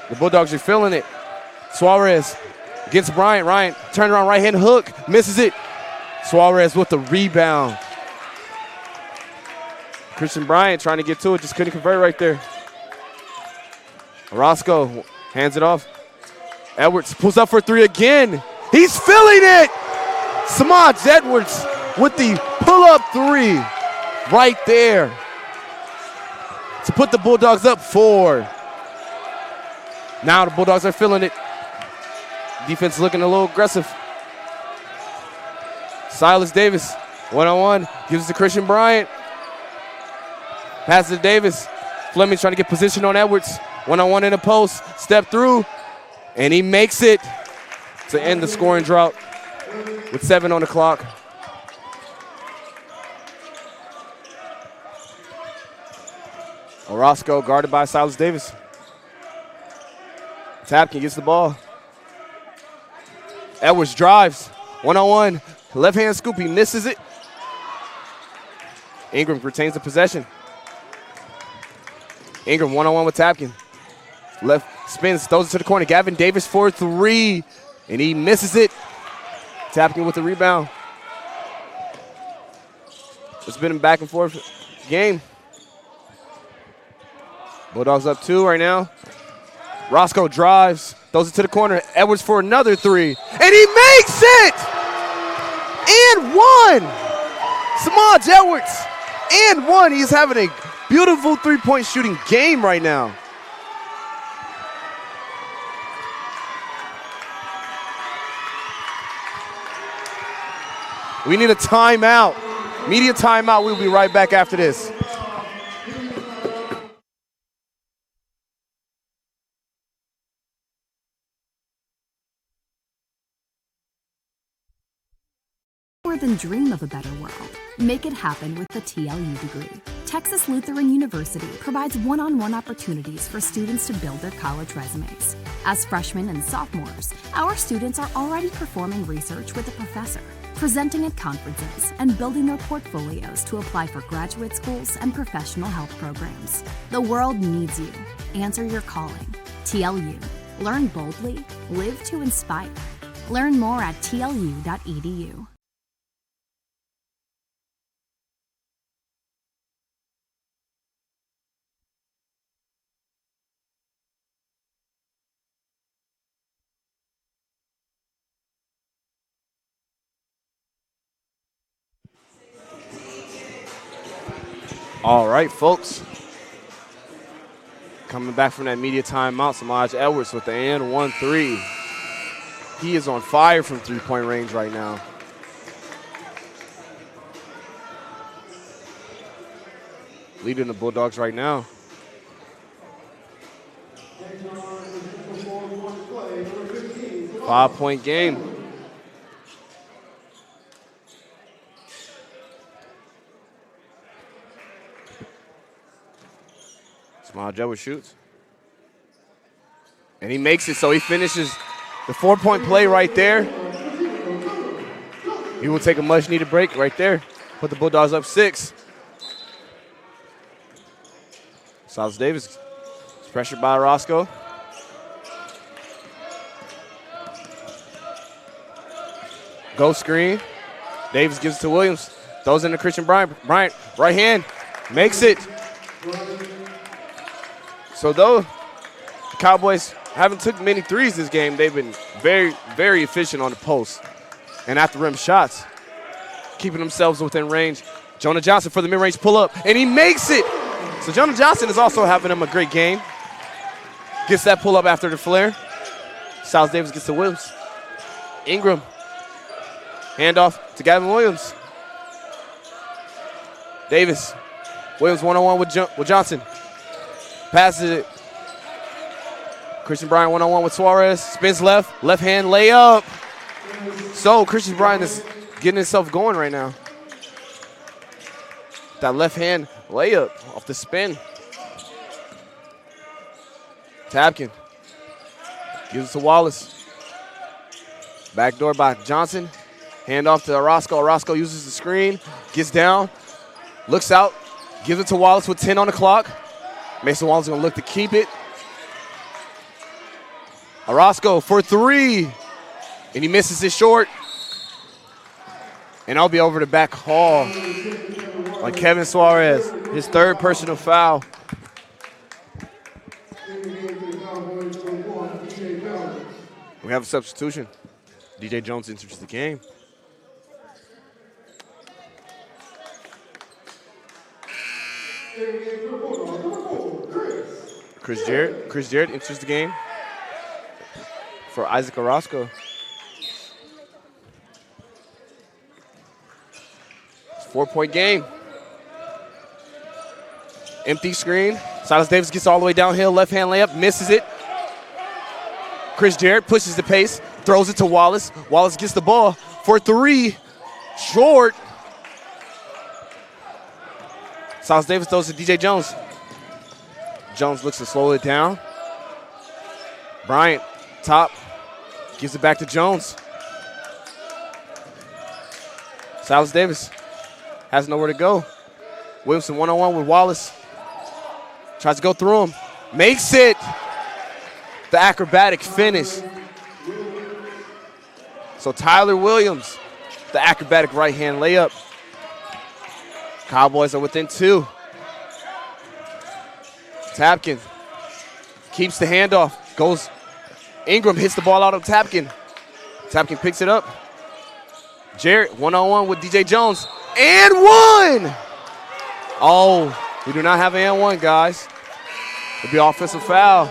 The Bulldogs are feeling it. Suarez against Bryant. Bryant turn around right-hand hook. Misses it. Suarez with the rebound. Christian Bryant trying to get to it. Just couldn't convert right there. Orozco hands it off. Edwards pulls up for 3 again. He's filling it. Semaj Edwards with the pull-up 3 right there. to put the Bulldogs up 4. Now the Bulldogs are feeling it. Defense looking a little aggressive. Silas Davis, one-on-one, gives it to Christian Bryant. Passes to Davis. Fleming's trying to get position on Edwards. One-on-one in the post, step through, and he makes it to end the scoring drought with 7 on the clock. Orozco guarded by Silas Davis. Tapkin gets the ball. Edwards drives, one-on-one, left-hand scoop, he misses it. Ingram retains the possession. Ingram one-on-one with Tapkin. Left spins, throws it to the corner. Gavin Davis for 3, and he misses it. Tapkin with the rebound. It's been a back and forth game. Bulldogs up 2 right now. Roscoe drives, throws it to the corner. Edwards for another 3, and he makes it! And 1! Semaj Edwards, and 1. He's having a beautiful three-point shooting game right now. We need a timeout. Media timeout. We'll be right back after this. More than dream of a better world. Make it happen with the TLU degree. Texas Lutheran University provides one-on-one opportunities for students to build their college resumes. As freshmen and sophomores, our students are already performing research with a professor, presenting at conferences, and building their portfolios to apply for graduate schools and professional health programs. The world needs you. Answer your calling. TLU. Learn boldly. Live to inspire. Learn more at tlu.edu. All right, folks. Coming back from that media timeout, Semaj Edwards with the and 1-3. He is on fire from three-point range right now. Leading the Bulldogs right now. Five-point game. Semaj Edwards shoots. And he makes it, so he finishes the 4-point play right there. He will take a much-needed break right there. Put the Bulldogs up 6. Silas Davis is pressured by Roscoe. Go screen. Davis gives it to Williams. Throws into Christian Bryant. Bryant, right hand, makes it. So though the Cowboys haven't took many threes this game, they've been very, very efficient on the post and after rim shots, keeping themselves within range. Jonah Johnson for the mid-range pull-up, and he makes it. So Jonah Johnson is also having him a great game. Gets that pull-up after the flare. Silas Davis gets to Williams. Ingram, handoff to Gavin Williams. Davis, Williams one-on-one with Johnson. Passes it. Christian Bryant one-on-one with Suarez. Spins left. Left hand layup. So Christian Bryant is getting himself going right now. That left hand layup off the spin. Tapkin gives it to Wallace. Backdoor by Johnson. Hand off to Orozco. Orozco uses the screen. Gets down. Looks out. Gives it to Wallace with 10 on the clock. Mason Wallace is going to look to keep it. Orozco for 3. And he misses it short. And I'll be over the back hall on Kevin Suarez. His 3rd personal foul. We have a substitution. DJ Jones enters the game. Chris Jarrett enters the game for Isaac Orozco. It's a 4-point game. Empty screen. Silas Davis gets all the way downhill. Left-hand layup. Misses it. Chris Jarrett pushes the pace. Throws it to Wallace. Wallace gets the ball for 3. Short. Silas Davis throws to DJ Jones. Jones looks to slow it down. Bryant, top. Gives it back to Jones. Silas Davis has nowhere to go. Williamson one-on-one with Wallace. Tries to go through him. Makes it. The acrobatic finish. So Tyler Williams, the acrobatic right-hand layup. Cowboys are within 2. Tapkin keeps the handoff. Goes. Ingram hits the ball out of Tapkin. Tapkin picks it up. Jarrett one-on-one with DJ Jones. And 1! Oh, we do not have an and 1, guys. It'll be offensive foul.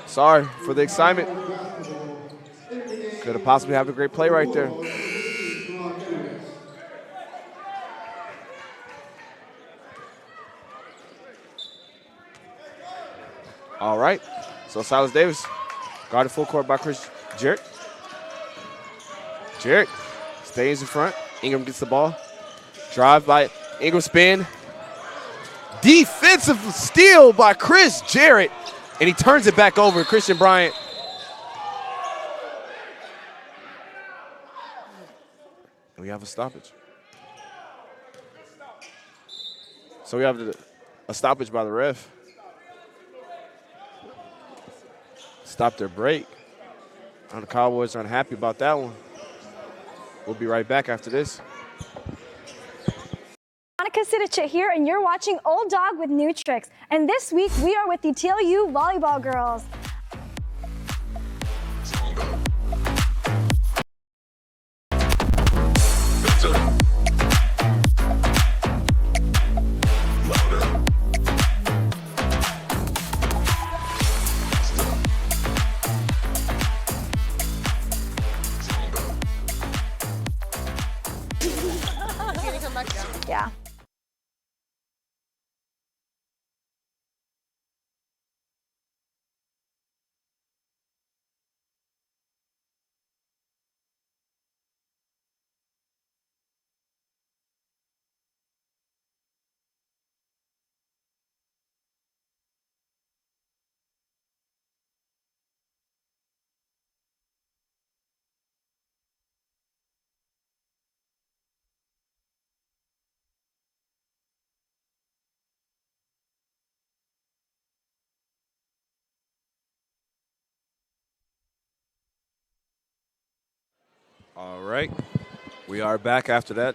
Sorry for the excitement. Could have possibly had a great play right there. All right, so Silas Davis, guarded full court by Chris Jarrett. Jarrett stays in front. Ingram gets the ball. Drive by Ingram, spin. Defensive steal by Chris Jarrett, and he turns it back over to Christian Bryant. We have a stoppage. So we have a stoppage by the ref. Stop their break. And the Cowboys are unhappy about that one. We'll be right back after this. Monica Sidicic here, and you're watching Old Dog with New Tricks. And this week, we are with the TLU volleyball girls. Yeah. All right, we are back after that.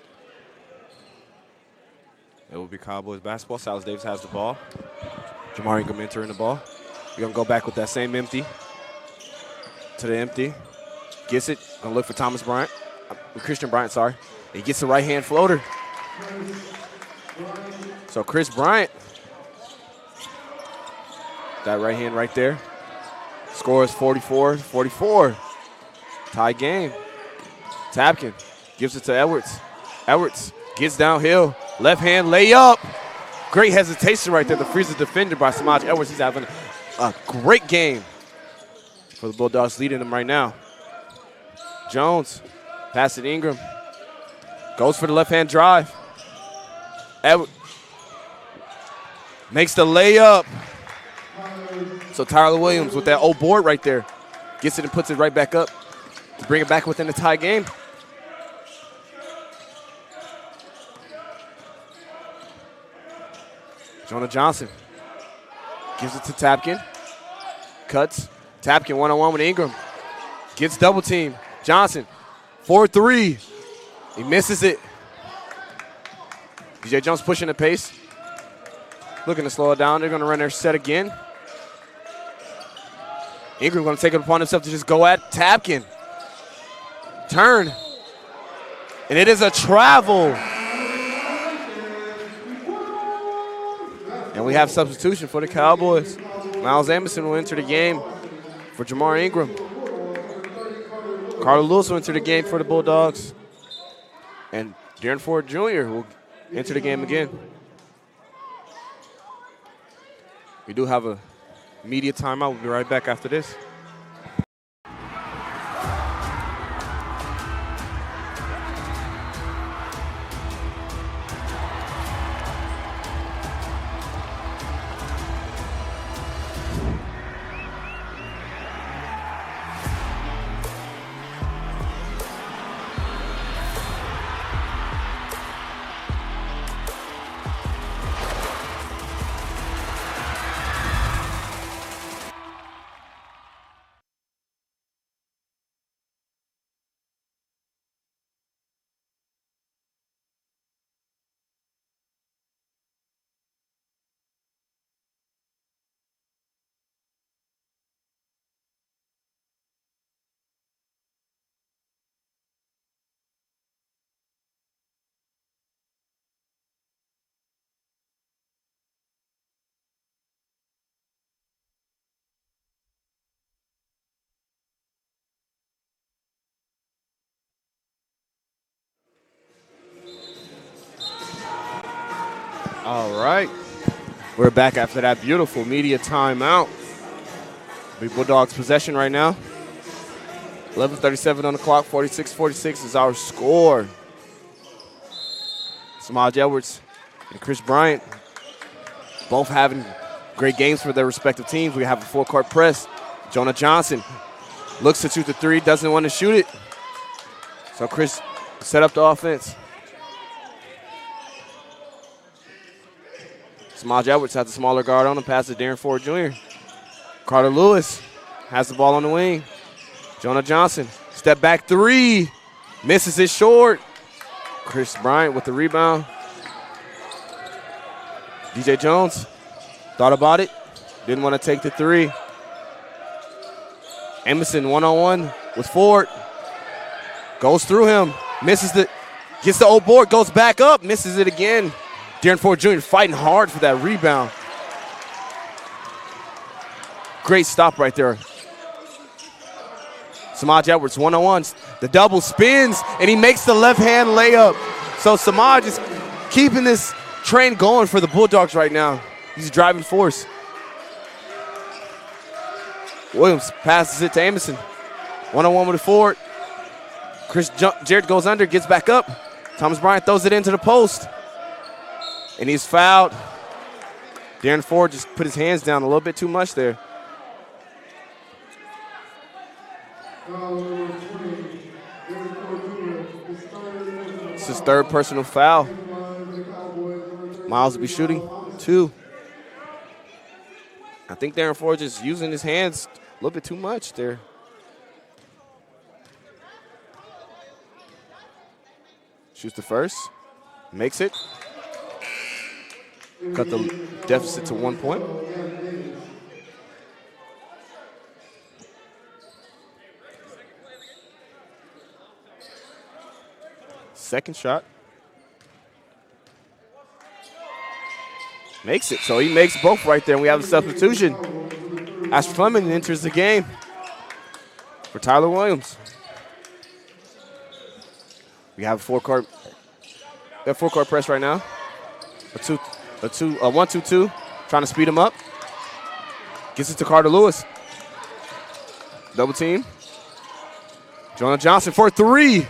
It will be Cowboys basketball. Silas Davis has the ball. Jamar Ingram entering the ball. We're going to go back with that same empty to the empty. Gets it. Going to look for Thomas Bryant. Christian Bryant, sorry. He gets the right-hand floater. So Chris Bryant, that right hand right there, scores 44-44. Tie game. Tapkin gives it to Edwards. Edwards gets downhill. Left hand layup. Great hesitation right there. The freezer defender by Semaj Edwards. He's having a great game for the Bulldogs, leading them right now. Jones, pass it Ingram. Goes for the left hand drive. Edwards makes the layup. So Tyler Williams with that old board right there gets it and puts it right back up to bring it back within the tie game. Jonah Johnson gives it to Tapkin. Cuts. Tapkin one-on-one with Ingram. Gets double team. Johnson, 4-3. He misses it. DJ Jones pushing the pace. Looking to slow it down. They're going to run their set again. Ingram going to take it upon himself to just go at Tapkin. Turn. And it is a travel. we have substitution for the Cowboys. Miles Anderson will enter the game for Jamar Ingram. Carter Lewis will enter the game for the Bulldogs. And Darren Ford Jr. will enter the game again. We do have a media timeout. We'll be right back after this. All right. We're back after that beautiful media timeout. Big Bulldogs possession right now. 11:37 on the clock, 46-46 is our score. Semaj Edwards and Chris Bryant both having great games for their respective teams. We have a full-court press. Jonah Johnson looks to shoot the three, doesn't want to shoot it. So Chris set up the offense. Semaj Edwards has the smaller guard on him, passes to Darren Ford Jr. Carter Lewis has the ball on the wing. Jonah Johnson, step back three, misses it short. Chris Bryant with the rebound. DJ Jones thought about it, didn't want to take the three. Emerson one-on-one with Ford. Goes through him, misses it, gets the old board, goes back up, misses it again. Darren Ford Jr. fighting hard for that rebound. Great stop right there. Semaj Edwards, one-on-ones. The double spins, and he makes the left-hand layup. So Semaj is keeping this train going for the Bulldogs right now. He's a driving force. Williams passes it to Amerson. One-on-one with Ford. Jared goes under, gets back up. Thomas Bryant throws it into the post. And he's fouled. Darren Ford just put his hands down a little bit too much there. It's his third personal foul. Miles will be shooting 2. I think Darren Ford just using his hands a little bit too much there. Shoots the first, makes it. Cut the deficit to 1 point. Second shot. Makes it. So he makes both right there, and we have a substitution. Ash Fleming enters the game for Tyler Williams. We have a four-court press right now. A 1-2-2, trying to speed him up. Gets it to Carter Lewis. Double team. Jonah Johnson for 3.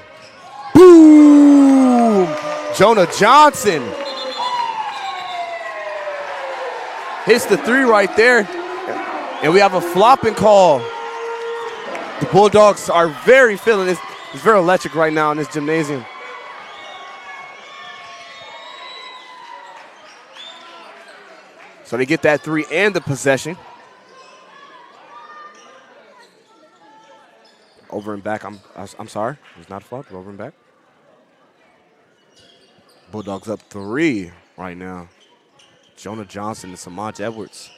Boom! Jonah Johnson hits the 3 right there. And we have a flopping call. The Bulldogs are very feeling this. It's very electric right now in this gymnasium. So they get that 3 and the possession. Over and back. I'm sorry. It's not a fault. Over and back. Bulldogs up 3 right now. Jonah Johnson and Semaj Edwards.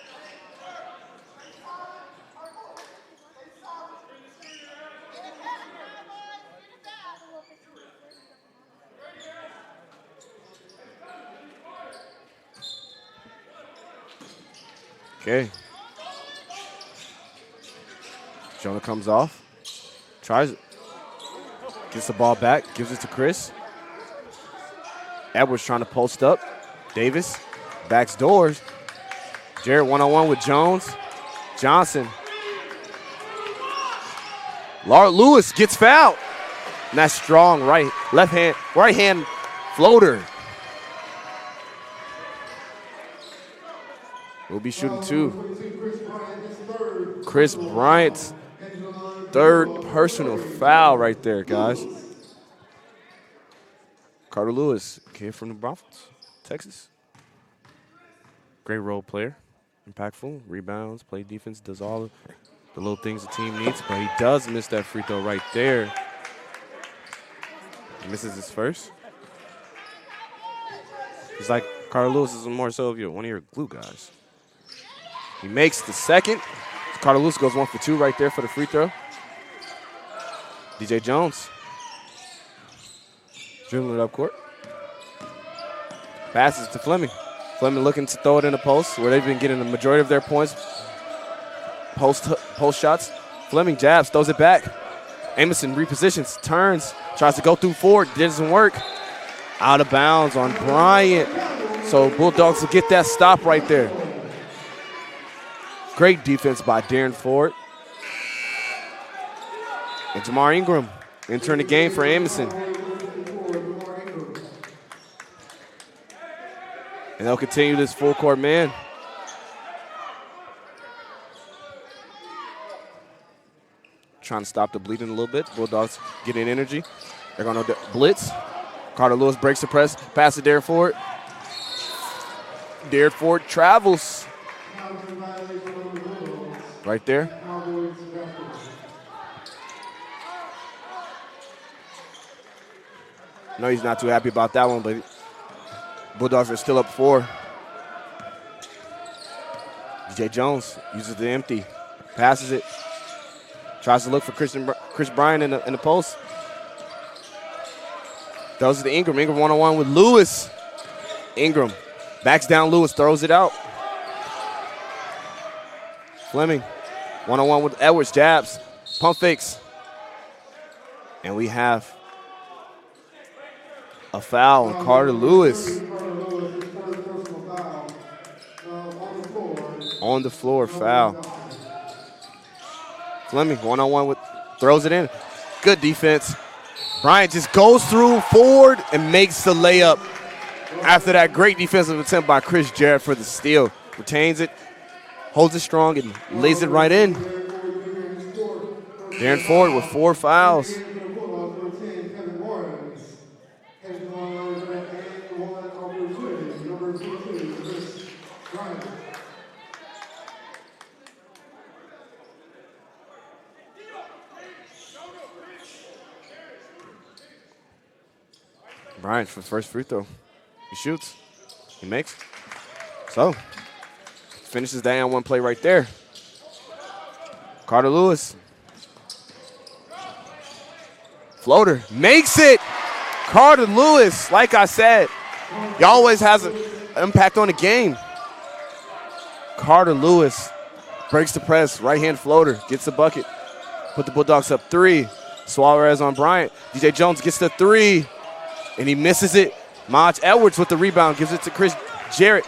Okay. Jonah comes off, tries it, gets the ball back, gives it to Chris. Edwards trying to post up. Davis backs doors. Jarrett one-on-one with Jones. Johnson. Lewis gets fouled. And that's strong right hand floater. We'll be shooting two. Chris Bryant's third personal foul right there, guys. Carter Lewis, kid from the Broncos, Texas. Great role player, impactful, rebounds, play defense, does all the little things the team needs, but he does miss that free throw right there. He misses his first. He's like, Carter Lewis is more so of one of your glue guys. He makes the second. Carter Lewis goes 1 for 2 right there for the free throw. DJ Jones. Dribbling it up court. Passes to Fleming. Fleming looking to throw it in the post where they've been getting the majority of their points. Post shots. Fleming jabs, throws it back. Amerson repositions, turns, tries to go through Ford, doesn't work. Out of bounds on Bryant. So Bulldogs will get that stop right there. Great defense by Darren Ford. And Jamar Ingram entering the game for Amerson. And they'll continue this full court man. Trying to stop the bleeding a little bit. Bulldogs getting energy. They're going to blitz. Carter Lewis breaks the press. Pass to Darren Ford. Darren Ford travels. Right there. No, he's not too happy about that one, but Bulldogs are still up 4. DJ Jones uses the empty. Passes it. Tries to look for Chris Bryant in the post. Throws it to Ingram. Ingram one-on-one with Lewis. Ingram backs down Lewis, throws it out. Fleming one-on-one with Edwards, jabs, pump fakes. And we have a foul on Carter Lewis. On the floor, foul. Fleming one-on-one with, throws it in. Good defense. Bryant just goes through Ford and makes the layup. After that great defensive attempt by Chris Jarrett for the steal. Retains it, holds it strong, and lays it right in. Darren Ford with 4 fouls. Bryant for the first free throw. He shoots. He makes. So, finishes that on one play right there. Carter Lewis. Floater. Makes it! Carter Lewis, like I said, he always has an impact on the game. Carter Lewis breaks the press. Right-hand floater. Gets the bucket. Put the Bulldogs up 3. Suarez on Bryant. DJ Jones gets the 3. And he misses it. Semaj Edwards with the rebound, gives it to Chris Jarrett.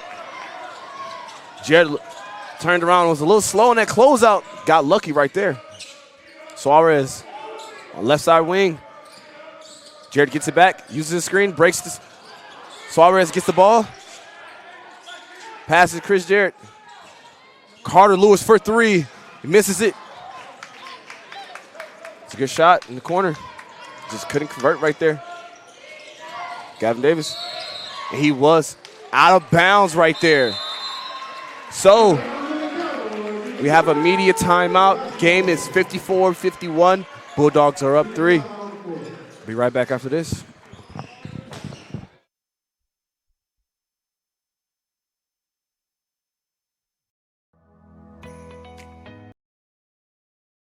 Jarrett turned around, was a little slow in that closeout. Got lucky right there. Suarez on left side wing. Jarrett gets it back, uses the screen, breaks this. Suarez gets the ball. Passes Chris Jarrett. Carter Lewis for 3. He misses it. It's a good shot in the corner. Just couldn't convert right there. Gavin Davis. And he was out of bounds right there. So we have a media timeout. Game is 54-51. Bulldogs are up 3. Be right back after this.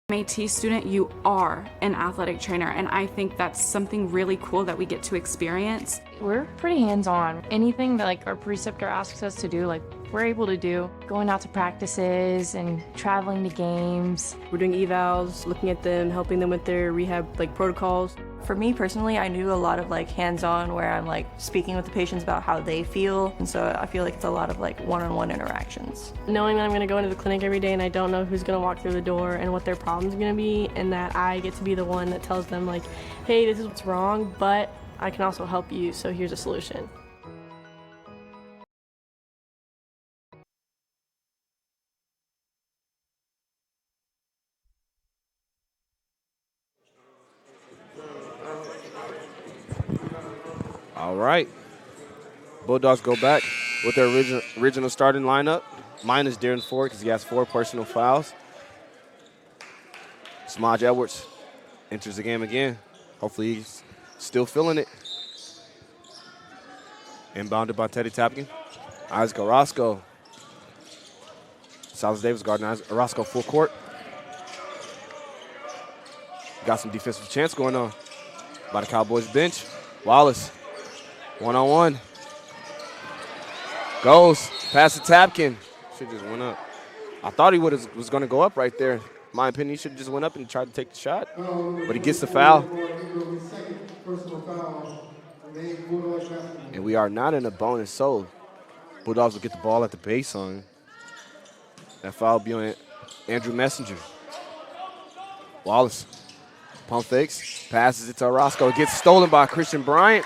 MAT student, you are an athletic trainer, and I think that's something really cool that we get to experience. We're pretty hands-on. Anything that our preceptor asks us to do, we're able to do, going out to practices and traveling to games. We're doing evals, looking at them, helping them with their rehab protocols. For me personally, I do a lot of hands-on where I'm speaking with the patients about how they feel, and so I feel like it's a lot of one-on-one interactions. Knowing that I'm going to go into the clinic every day and I don't know who's going to walk through the door and what their problem's going to be, and that I get to be the one that tells them hey, this is what's wrong, but I can also help you, so here's a solution. All right. Bulldogs go back with their original starting lineup. Minus Darren Ford because he has 4 personal fouls. Semaj Edwards enters the game again. Hopefully he's still feeling it. Inbounded by Teddy Tapkin. Isaac Orozco. Silas Davis guarding Orozco full court. Got some defensive chance going on by the Cowboys bench. Wallace. One-on-one. Goes. Pass to Tapkin. Should just went up. I thought he was going to go up right there. In my opinion, he should have just went up and tried to take the shot. But he gets the foul. And we are not in a bonus, so Bulldogs will get the ball at the baseline. That foul will be on Andrew Messenger. Wallace. Pump fakes. Passes it to Orozco. It gets stolen by Christian Bryant.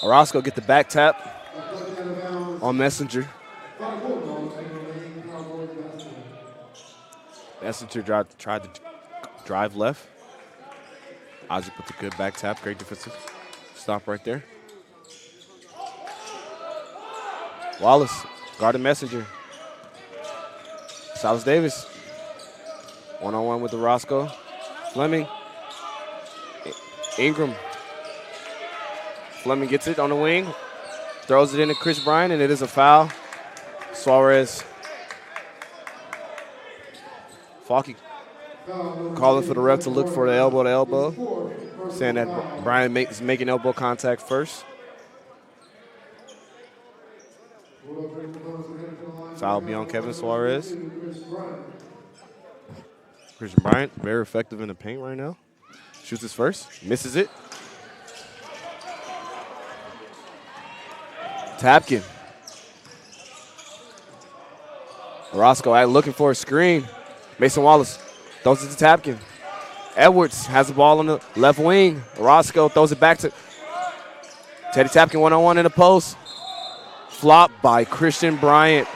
Orozco get the back tap on Messenger. Messenger tried to drive left. Isaac with a good back tap. Great defensive stop right there. Wallace guarding Messenger. Silas Davis. One-on-one with Orozco. Fleming. Ingram. Fleming gets it on the wing, throws it into Chris Bryant, and it is a foul. Suarez. Falky calling for the ref to look for the elbow, saying that Bryant is making elbow contact first. Foul be on Kevin Suarez. Christian Bryant, very effective in the paint right now. Shoots his first, misses it. Tapkin. Orozco looking for a screen. Mason Wallace throws it to Tapkin. Edwards has the ball on the left wing. Orozco throws it back to Teddy Tapkin, one-on-one in the post. Flop by Christian Bryant.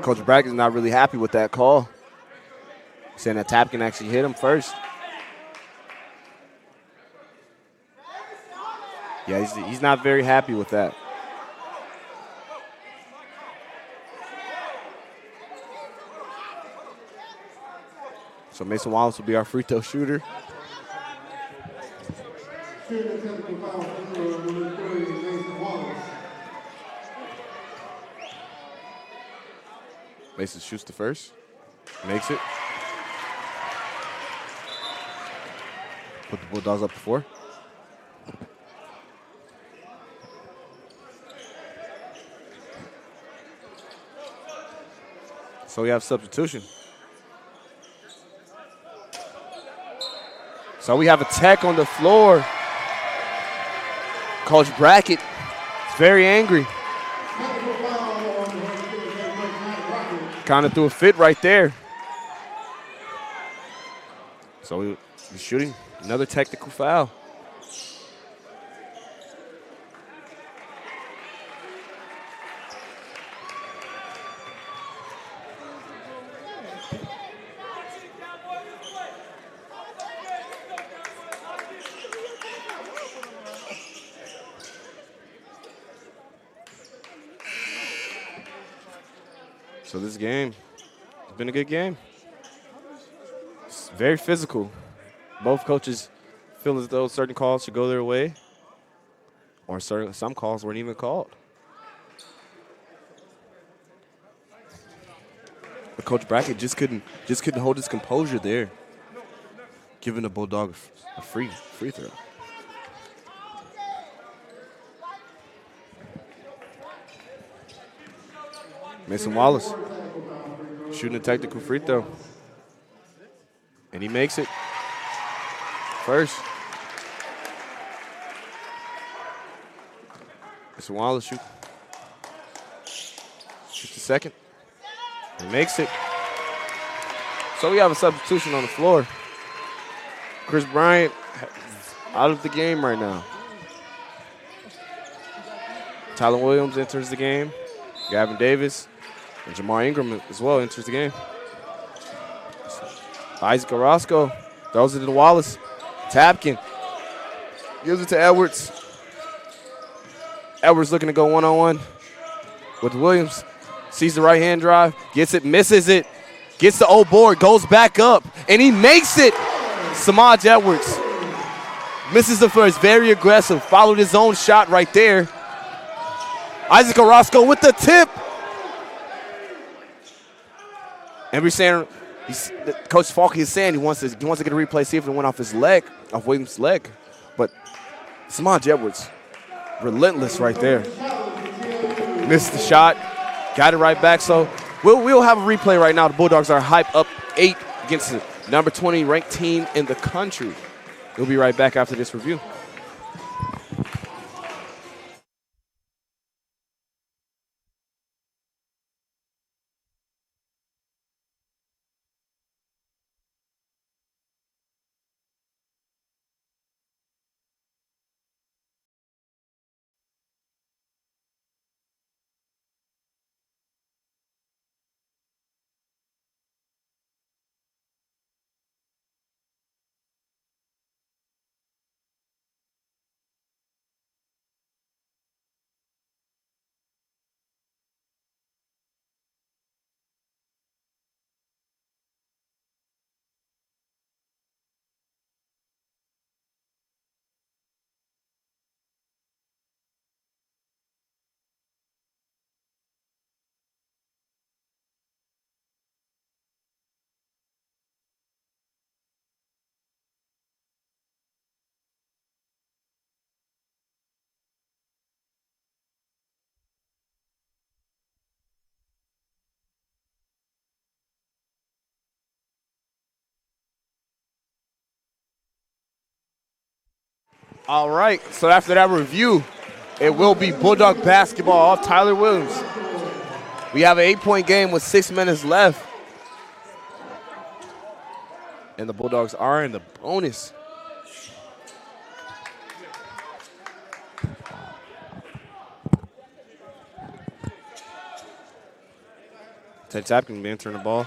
Coach Bragg is not really happy with that call, saying that Tapkin actually hit him first. Yeah, he's not very happy with that. So Mason Wallace will be our free throw shooter. Mason shoots the first, makes it. Put the Bulldogs up to 4. So we have substitution. So we have a tech on the floor. Coach Brackett is very angry. Kind of threw a fit right there. So he's shooting another technical foul. So this game has been a good game. It's very physical. Both coaches feel as though certain calls should go their way, or some calls weren't even called. Coach Brackett just couldn't hold his composure there, giving the Bulldog a free throw. Mason Wallace shooting a technical free throw. And he makes it. First. Mason Wallace shoots the second. He makes it. So we have a substitution on the floor. Chris Bryant out of the game right now. Tyler Williams enters the game. Gavin Davis and Jamar Ingram as well enters the game. Isaac Orozco throws it to Wallace. Tapkin gives it to Edwards. Edwards looking to go one-on-one with Williams. Sees the right-hand drive, gets it, misses it, gets the old board, goes back up, and he makes it. Semaj Edwards misses the first, very aggressive, followed his own shot right there. Isaac Orozco with the tip. And we're saying, Coach Falke is saying he wants to get a replay, see if it went off his leg, off Williams' leg. But Semaj Edwards, relentless right there. Missed the shot, got it right back. So we'll have a replay right now. The Bulldogs are hype up 8 against the number 20 ranked team in the country. We'll be right back after this review. All right, so after that review, it will be Bulldog basketball off Tyler Williams. We have an 8-point game with 6 minutes left. And the Bulldogs are in the bonus. Ted Tapkin answering the ball.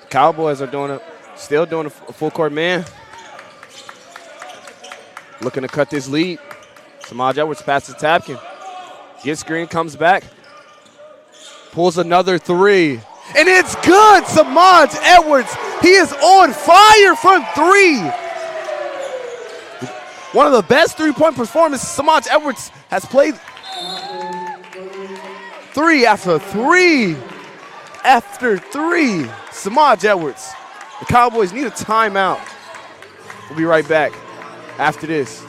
Cowboys are still doing a full court man. Looking to cut this lead. Semaj Edwards passes Tapkin. Gets screen, comes back. Pulls another three. And it's good! Semaj Edwards, he is on fire from three. One of the best three-point performances Semaj Edwards has played. Three after three. After three. Semaj Edwards. The Cowboys need a timeout. We'll be right back after this.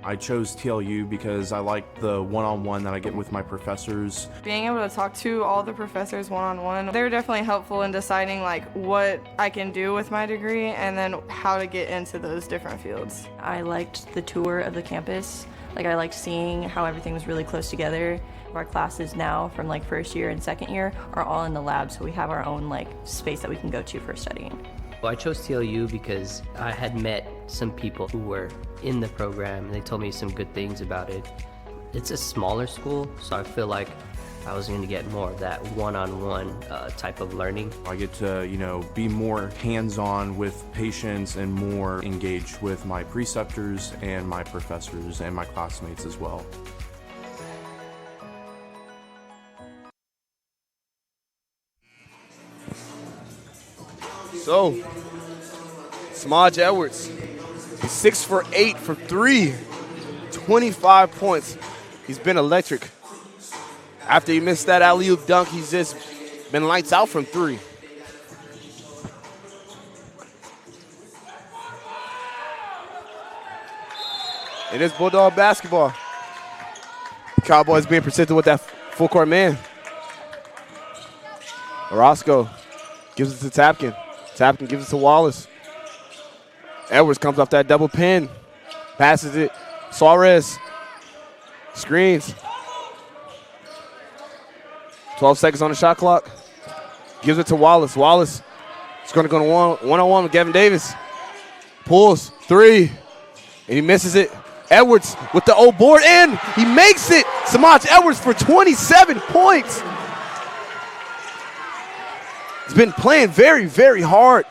I chose TLU because I like the one-on-one that I get with my professors. Being able to talk to all the professors one-on-one, they're definitely helpful in deciding like what I can do with my degree and then how to get into those different fields. I liked the tour of the campus. Like I liked seeing how everything was really close together. Our classes now from like first year and second year are all in the lab, so we have our own like space that we can go to for studying. Well, I chose TLU because I had met some people who were in the program and they told me some good things about it. It's a smaller school, so I feel like I was going to get more of that one-on-one type of learning. I get to, be more hands-on with patients and more engaged with my preceptors and my professors and my classmates as well. So, Semaj Edwards, he's 6 for 8 for 3, 25 points. He's been electric. After he missed that alley-oop dunk, he's just been lights out from 3. It is Bulldog basketball. Cowboys being persistent with that full court man. Orozco gives it to Tapkin. Tapkin gives it to Wallace. Edwards comes off that double pin. Passes it. Suarez screens. 12 seconds on the shot clock. Gives it to Wallace. Wallace is going to go one-on-one with Gavin Davis. Pulls 3, and he misses it. Edwards with the old board, and he makes it. Semaj Edwards for 27 points. He's been playing very, very hard.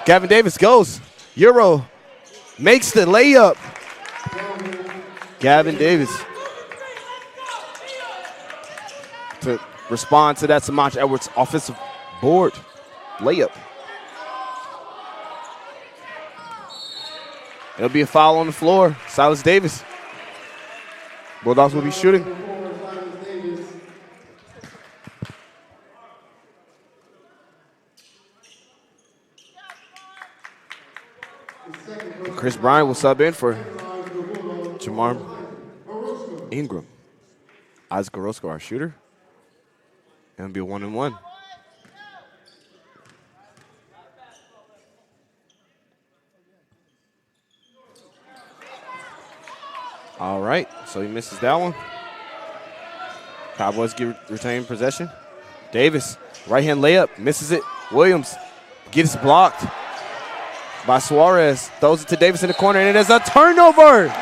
Gavin Davis goes. Euro makes the layup. Gavin Davis to respond to that Semaj Edwards offensive board layup. It'll be a foul on the floor. Silas Davis. Bulldogs will be shooting. Chris Bryant will sub in for Jamar Ingram. Isaac Orozco, our shooter. And it'll be a 1-and-1. All right, so he misses that one. Cowboys retain possession. Davis, right-hand layup, misses it. Williams gets blocked by Suarez. Throws it to Davis in the corner, and it is a turnover.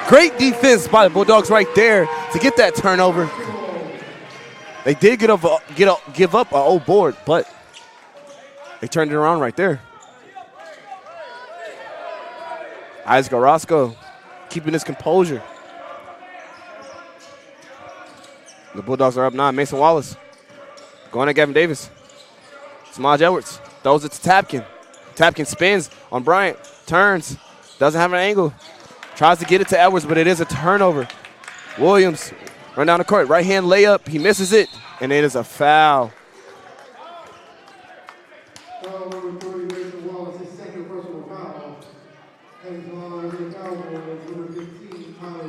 Great defense by the Bulldogs right there to get that turnover. They did give up an old board, but they turned it around right there. Isaac Orozco keeping his composure. The Bulldogs are up 9. Mason Wallace going at Gavin Davis. Semaj Edwards throws it to Tapkin. Tapkin spins on Bryant, turns, doesn't have an angle. Tries to get it to Edwards, but it is a turnover. Williams run down the court, right-hand layup. He misses it, and it is a foul.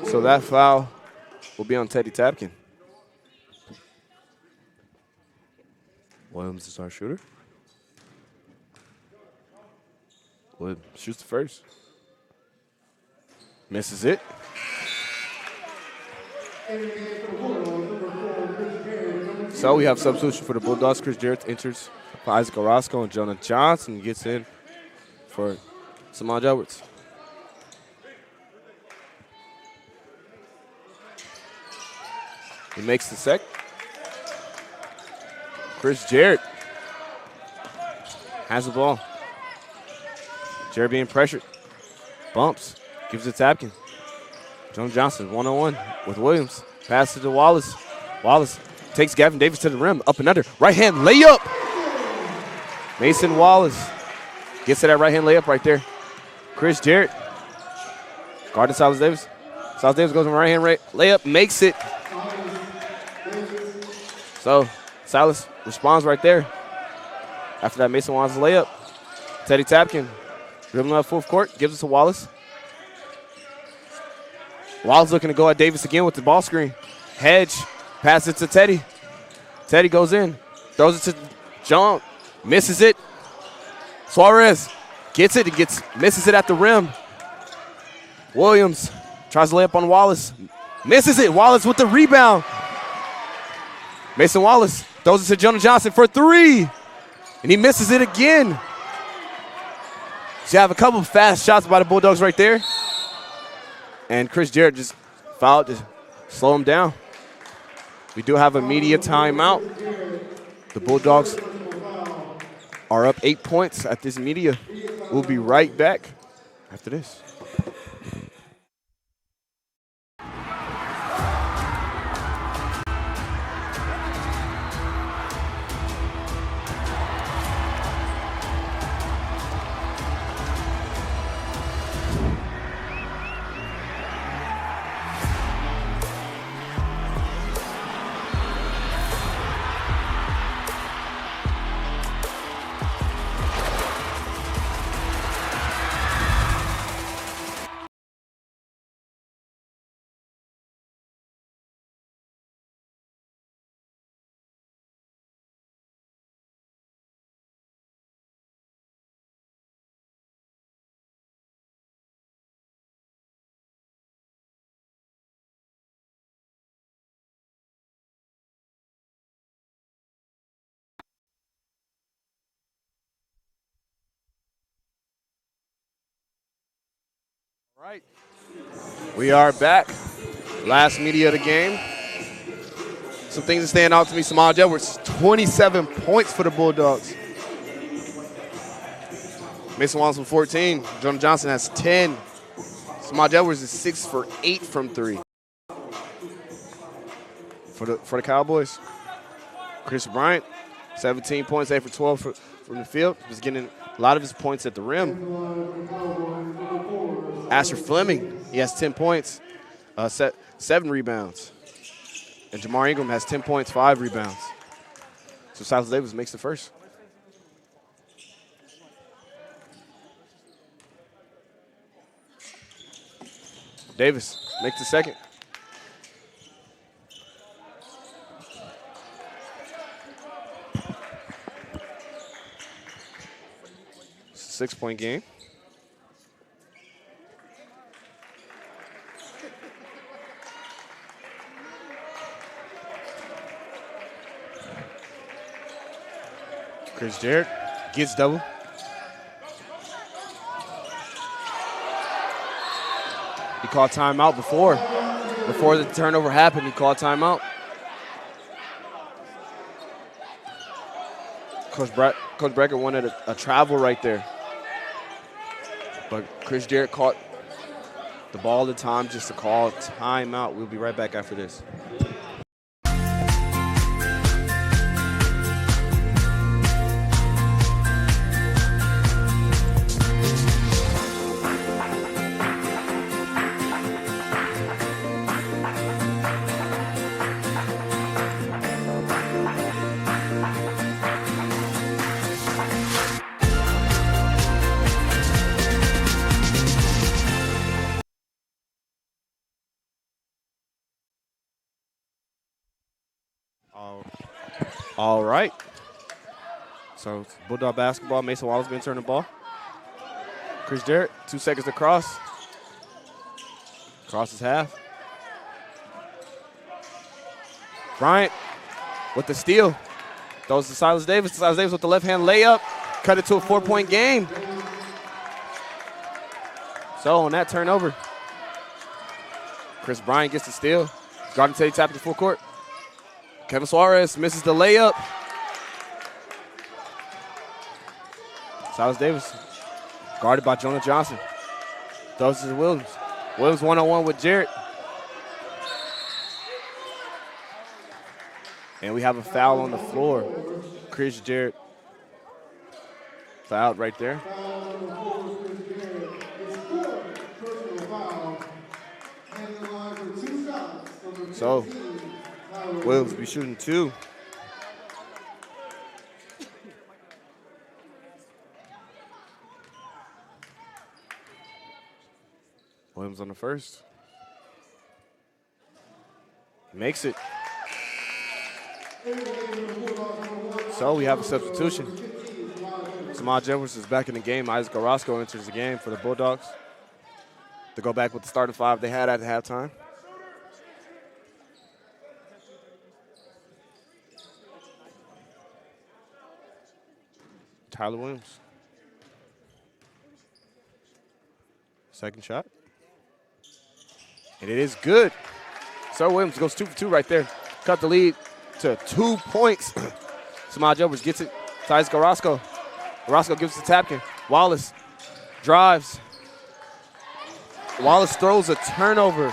So that foul will be on Teddy Tapkin. Williams is our shooter. Williams shoots the first. Misses it. So we have substitution for the Bulldogs. Chris Jarrett enters for Isaac Orozco, and Jonah Johnson gets in for Semaj Edwards. He makes the sec. Chris Jarrett has the ball. Jarrett being pressured. Bumps. Gives it to Tapkin. Jonah Johnson, one-on-one with Williams. Passes to Wallace. Wallace takes Gavin Davis to the rim. Up and under. Right-hand layup. Mason Wallace gets to that right-hand layup right there. Chris Jarrett. Guarding Silas Davis. Silas Davis goes on right-hand layup. Makes it. So Silas responds right there. After that Mason Wallace layup. Teddy Tapkin dribbling up full court. Gives it to Wallace. Wallace looking to go at Davis again with the ball screen. Hedge. Passes it to Teddy. Teddy goes in. Throws it to John. Misses it. Suarez gets it. Misses it at the rim. Williams tries to lay up on Wallace. Misses it. Wallace with the rebound. Mason Wallace throws it to Jonah Johnson for 3. And he misses it again. So you have a couple of fast shots by the Bulldogs right there. And Chris Jarrett just fouled to slow him down. We do have a media timeout. The Bulldogs are up 8 points at this media. We'll be right back after this. All right. We are back. Last media of the game. Some things that stand out to me. Semaj Edwards, 27 points for the Bulldogs. Mason Wallace with 14. Jonah Johnson has 10. Semaj Edwards is 6 for 8 from 3. For the Cowboys. Chris Bryant, 17 points, 8 for 12 from the field. He's getting a lot of his points at the rim. Asher Fleming, he has 10 points, 7 rebounds. And Jamar Ingram has 10 points, 5 rebounds. So Silas Davis makes the first. Davis makes the second. It's a 6-point game. Chris Jarrett gets double. He called timeout before the turnover happened. He called timeout. Coach Brecker wanted a travel right there. But Chris Jarrett caught the ball at the time just to call timeout. We'll be right back after this. All right. So Bulldog basketball. Mason Wallace been turning the ball. Chris Jarrett, 2 seconds to cross. Crosses half. Bryant with the steal. Throws to Silas Davis. Silas Davis with the left-hand layup. Cut it to a 4-point game. So on that turnover, Chris Bryant gets the steal. Garden Tate tapped to full court. Kevin Suarez misses the layup. Silas Davis guarded by Jonah Johnson. Throws to Williams. Williams one-on-one with Jarrett. And we have a foul on the floor. Chris Jarrett fouled right there. So Williams will be shooting 2. Williams on the first. Makes it. So we have a substitution. Semaj Edwards is back in the game. Isaac Orozco enters the game for the Bulldogs to go back with the starting 5 they had at halftime. Tyler Williams. Second shot. And it is good. So Williams goes 2 for 2 right there. Cut the lead to 2 points. Semaj Edwards gets it. Ties Orozco. Orozco gives it to Tapkin. Wallace drives. Wallace throws a turnover.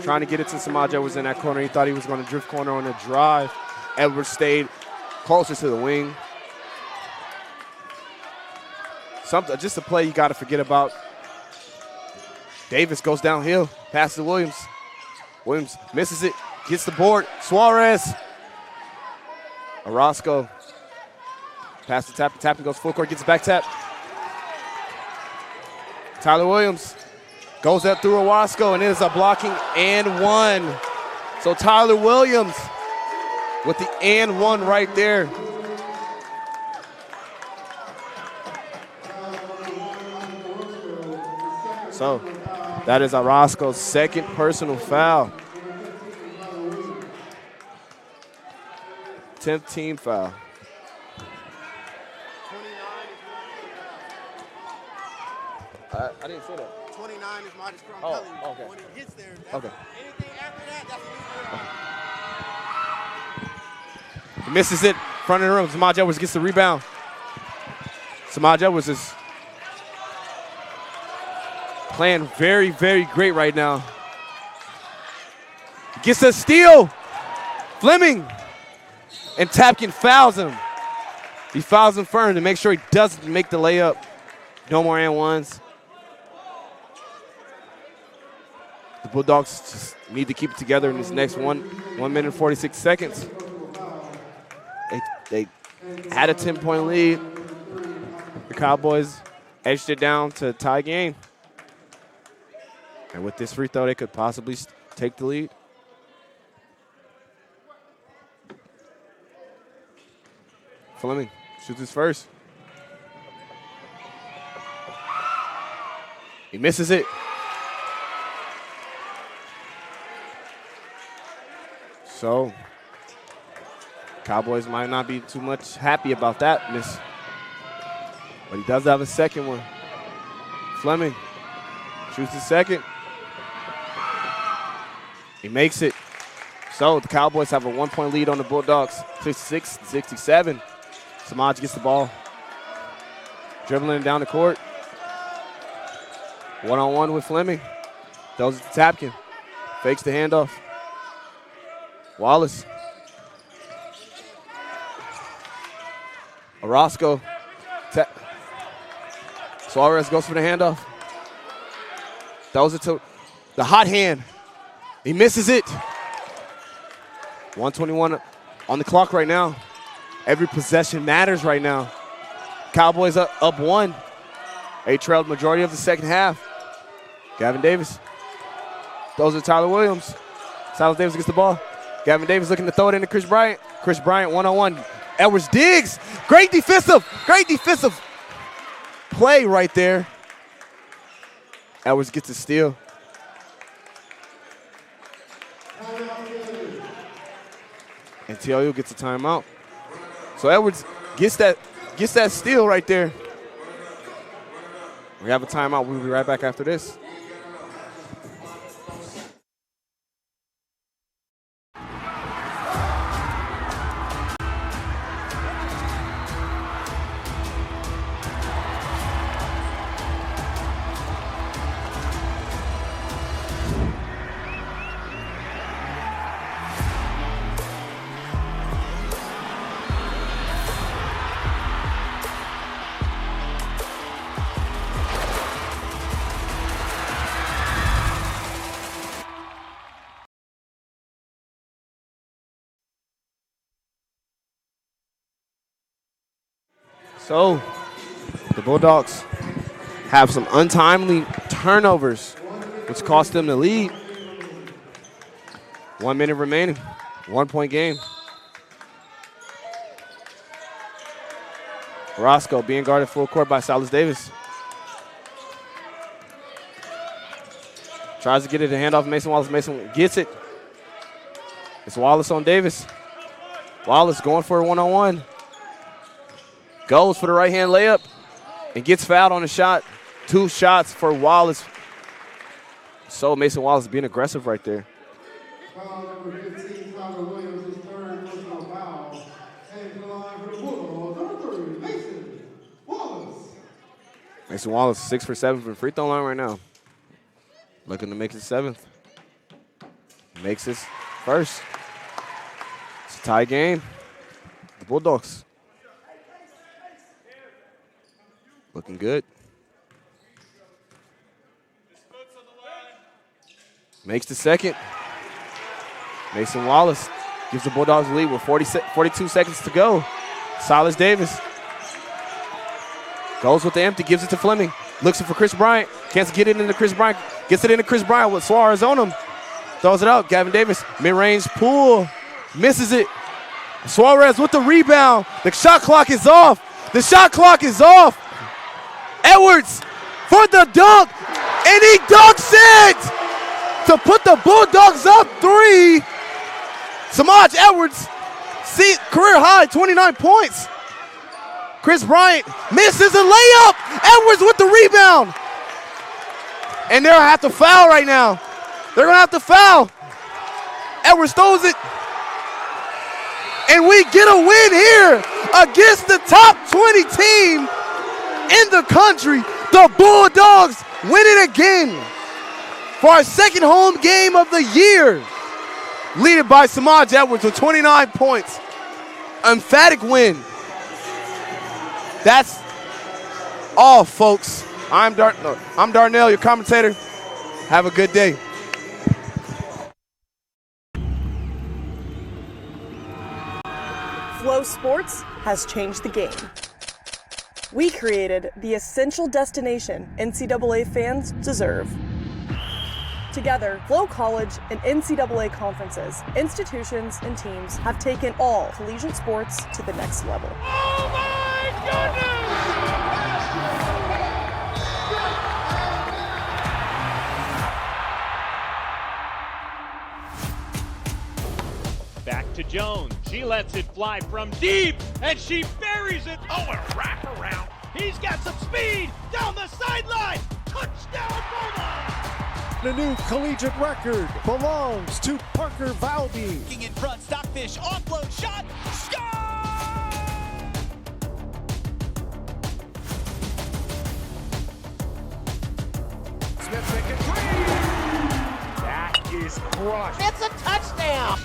Trying to get it to Semaj Edwards in that corner. He thought he was going to drift corner on the drive. Edwards stayed closer to the wing. Just a play you got to forget about. Davis goes downhill, passes to Williams. Williams misses it, gets the board. Suarez. Orozco. Pass to Tappan. Tappan goes full court, gets it back tap. Tyler Williams goes up through Orozco, and it is a blocking and 1. So Tyler Williams with the and 1 right there. So that is Orozco's second personal foul. 10th team foul. I didn't say that. 29 is Marcus Crown Oh, Kelly. okay. When he gets there, Okay. anything after that, that's a new He misses it. Front of the rim. Semaj Edwards gets the rebound. Semaj Edwards is playing very, very great right now. Gets a steal. Fleming. And Tapkin fouls him. He fouls him firm to make sure he doesn't make the layup. No more and ones. The Bulldogs just need to keep it together in this next 1 minute and 46 seconds. They had a 10-point lead. The Cowboys edged it down to a tie game. And with this free throw, they could possibly take the lead. Fleming shoots his first. He misses it. So, Cowboys might not be too much happy about that miss. But he does have a second one. Fleming shoots the second. He makes it. So the Cowboys have a 1-point lead on the Bulldogs, 66-67. Semaj gets the ball. Dribbling down the court. One-on-one with Fleming. Throws it to Tapkin. Fakes the handoff. Wallace. Orozco. Suarez goes for the handoff. Throws it to the hot hand. He misses it. 1:21 on the clock right now. Every possession matters right now. Cowboys up one. They trailed majority of the second half. Gavin Davis. Throws it to Tyler Williams. Silas Davis gets the ball. Gavin Davis looking to throw it into Chris Bryant. Chris Bryant one-on-one. Edwards digs. Great defensive play right there. Edwards gets a steal. And TLU gets a timeout. So Edwards gets that steal right there. We have a timeout. We'll be right back after this. So, the Bulldogs have some untimely turnovers, which cost them the lead. 1 minute remaining, 1-point game. Orozco being guarded full court by Silas Davis. Tries to get it to hand off Mason Wallace. Mason gets it. It's Wallace on Davis. Wallace going for a one-on-one. Goes for the right-hand layup and gets fouled on the shot. 2 shots for Wallace. So Mason Wallace being aggressive right there. Foul number 15, Tyler Williams, his third personal foul. And to the line for the Bulldogs, number 3, Mason Wallace. Mason Wallace 6 for 7 from the free throw line right now. Looking to make his 7th. Makes his first. It's a tie game. The Bulldogs looking good. Makes the second. Mason Wallace gives the Bulldogs the lead with 42 seconds to go. Silas Davis goes with the empty, gives it to Fleming. Looks for Chris Bryant. Can't get it into Chris Bryant. Gets it into Chris Bryant with Suarez on him. Throws it out. Gavin Davis, mid-range pull. Misses it. Suarez with the rebound. The shot clock is off. The shot clock is off. Edwards for the dunk, and he dunks it to put the Bulldogs up 3. Semaj Edwards, career high, 29 points. Chris Bryant misses a layup. Edwards with the rebound. And they'll have to foul right now. They're going to have to foul. Edwards throws it. And we get a win here against the top 20 team in the country. The Bulldogs win it again for our second home game of the year. Leaded by Semaj Edwards with 29 points. Emphatic win. That's all, folks. I'm Darnell, your commentator. Have a good day. Flow Sports has changed the game. We created the essential destination NCAA fans deserve. Together, Flow College and NCAA conferences, institutions, and teams have taken all collegiate sports to the next level. Oh my goodness! Back to Jones. She lets it fly from deep, and she buries it. Oh, a wraparound. He's got some speed down the sideline. Touchdown, Bulldogs! The new collegiate record belongs to Parker Valby. Looking in front, Stockfish, offload shot, score! Smith making three. That is crushed. It's a touchdown!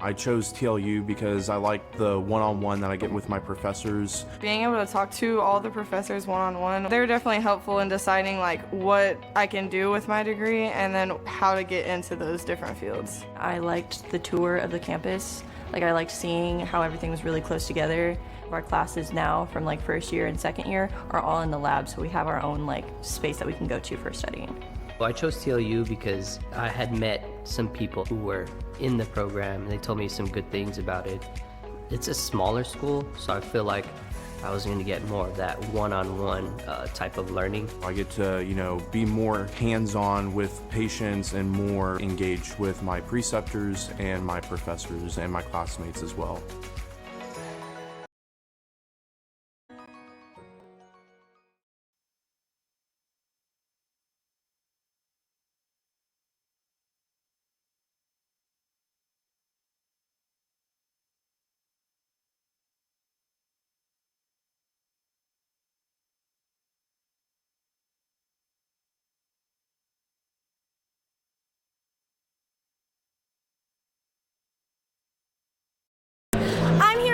I chose TLU because I like the one-on-one that I get with my professors. Being able to talk to all the professors one-on-one, they're definitely helpful in deciding like what I can do with my degree and then how to get into those different fields. I liked the tour of the campus. Like I liked seeing how everything was really close together. Our classes now from like first year and second year are all in the lab, so we have our own like space that we can go to for studying. Well, I chose TLU because I had met some people who were in the program and they told me some good things about it. It's a smaller school, so I feel like I was going to get more of that one-on-one type of learning. I get to, be more hands-on with patients and more engaged with my preceptors and my professors and my classmates as well.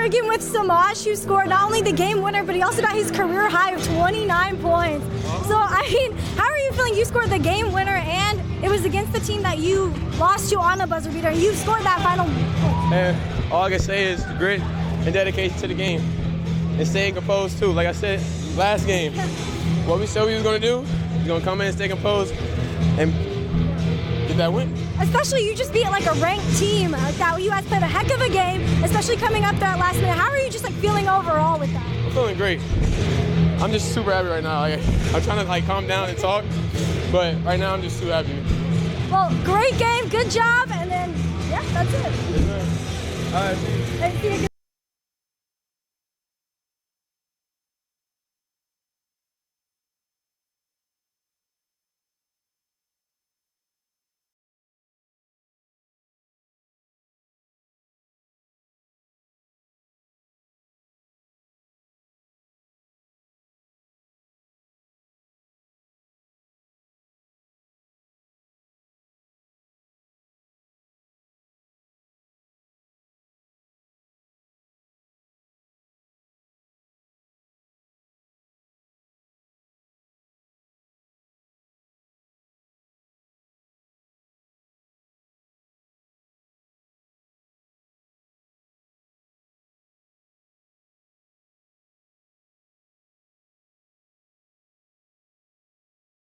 Again with Semaj, who scored not only the game winner, but he also got his career high of 29 points. So, I mean, how are you feeling? You scored the game winner, and it was against the team that you lost to on a buzzer beater. You scored that final point. And all I can say is grit and dedication to the game, and staying composed too. Like I said last game, what we said we was gonna do, we're gonna come in and stay composed and get that win. Especially you just beat like a ranked team like that. You guys played a heck of a game, especially coming up there at last minute. How are you just like feeling overall with that? I'm feeling great. I'm just super happy right now. Like, I'm trying to like calm down and talk, but right now I'm just too happy. Well, great game, good job, and then yeah, that's it. All right. Thank you.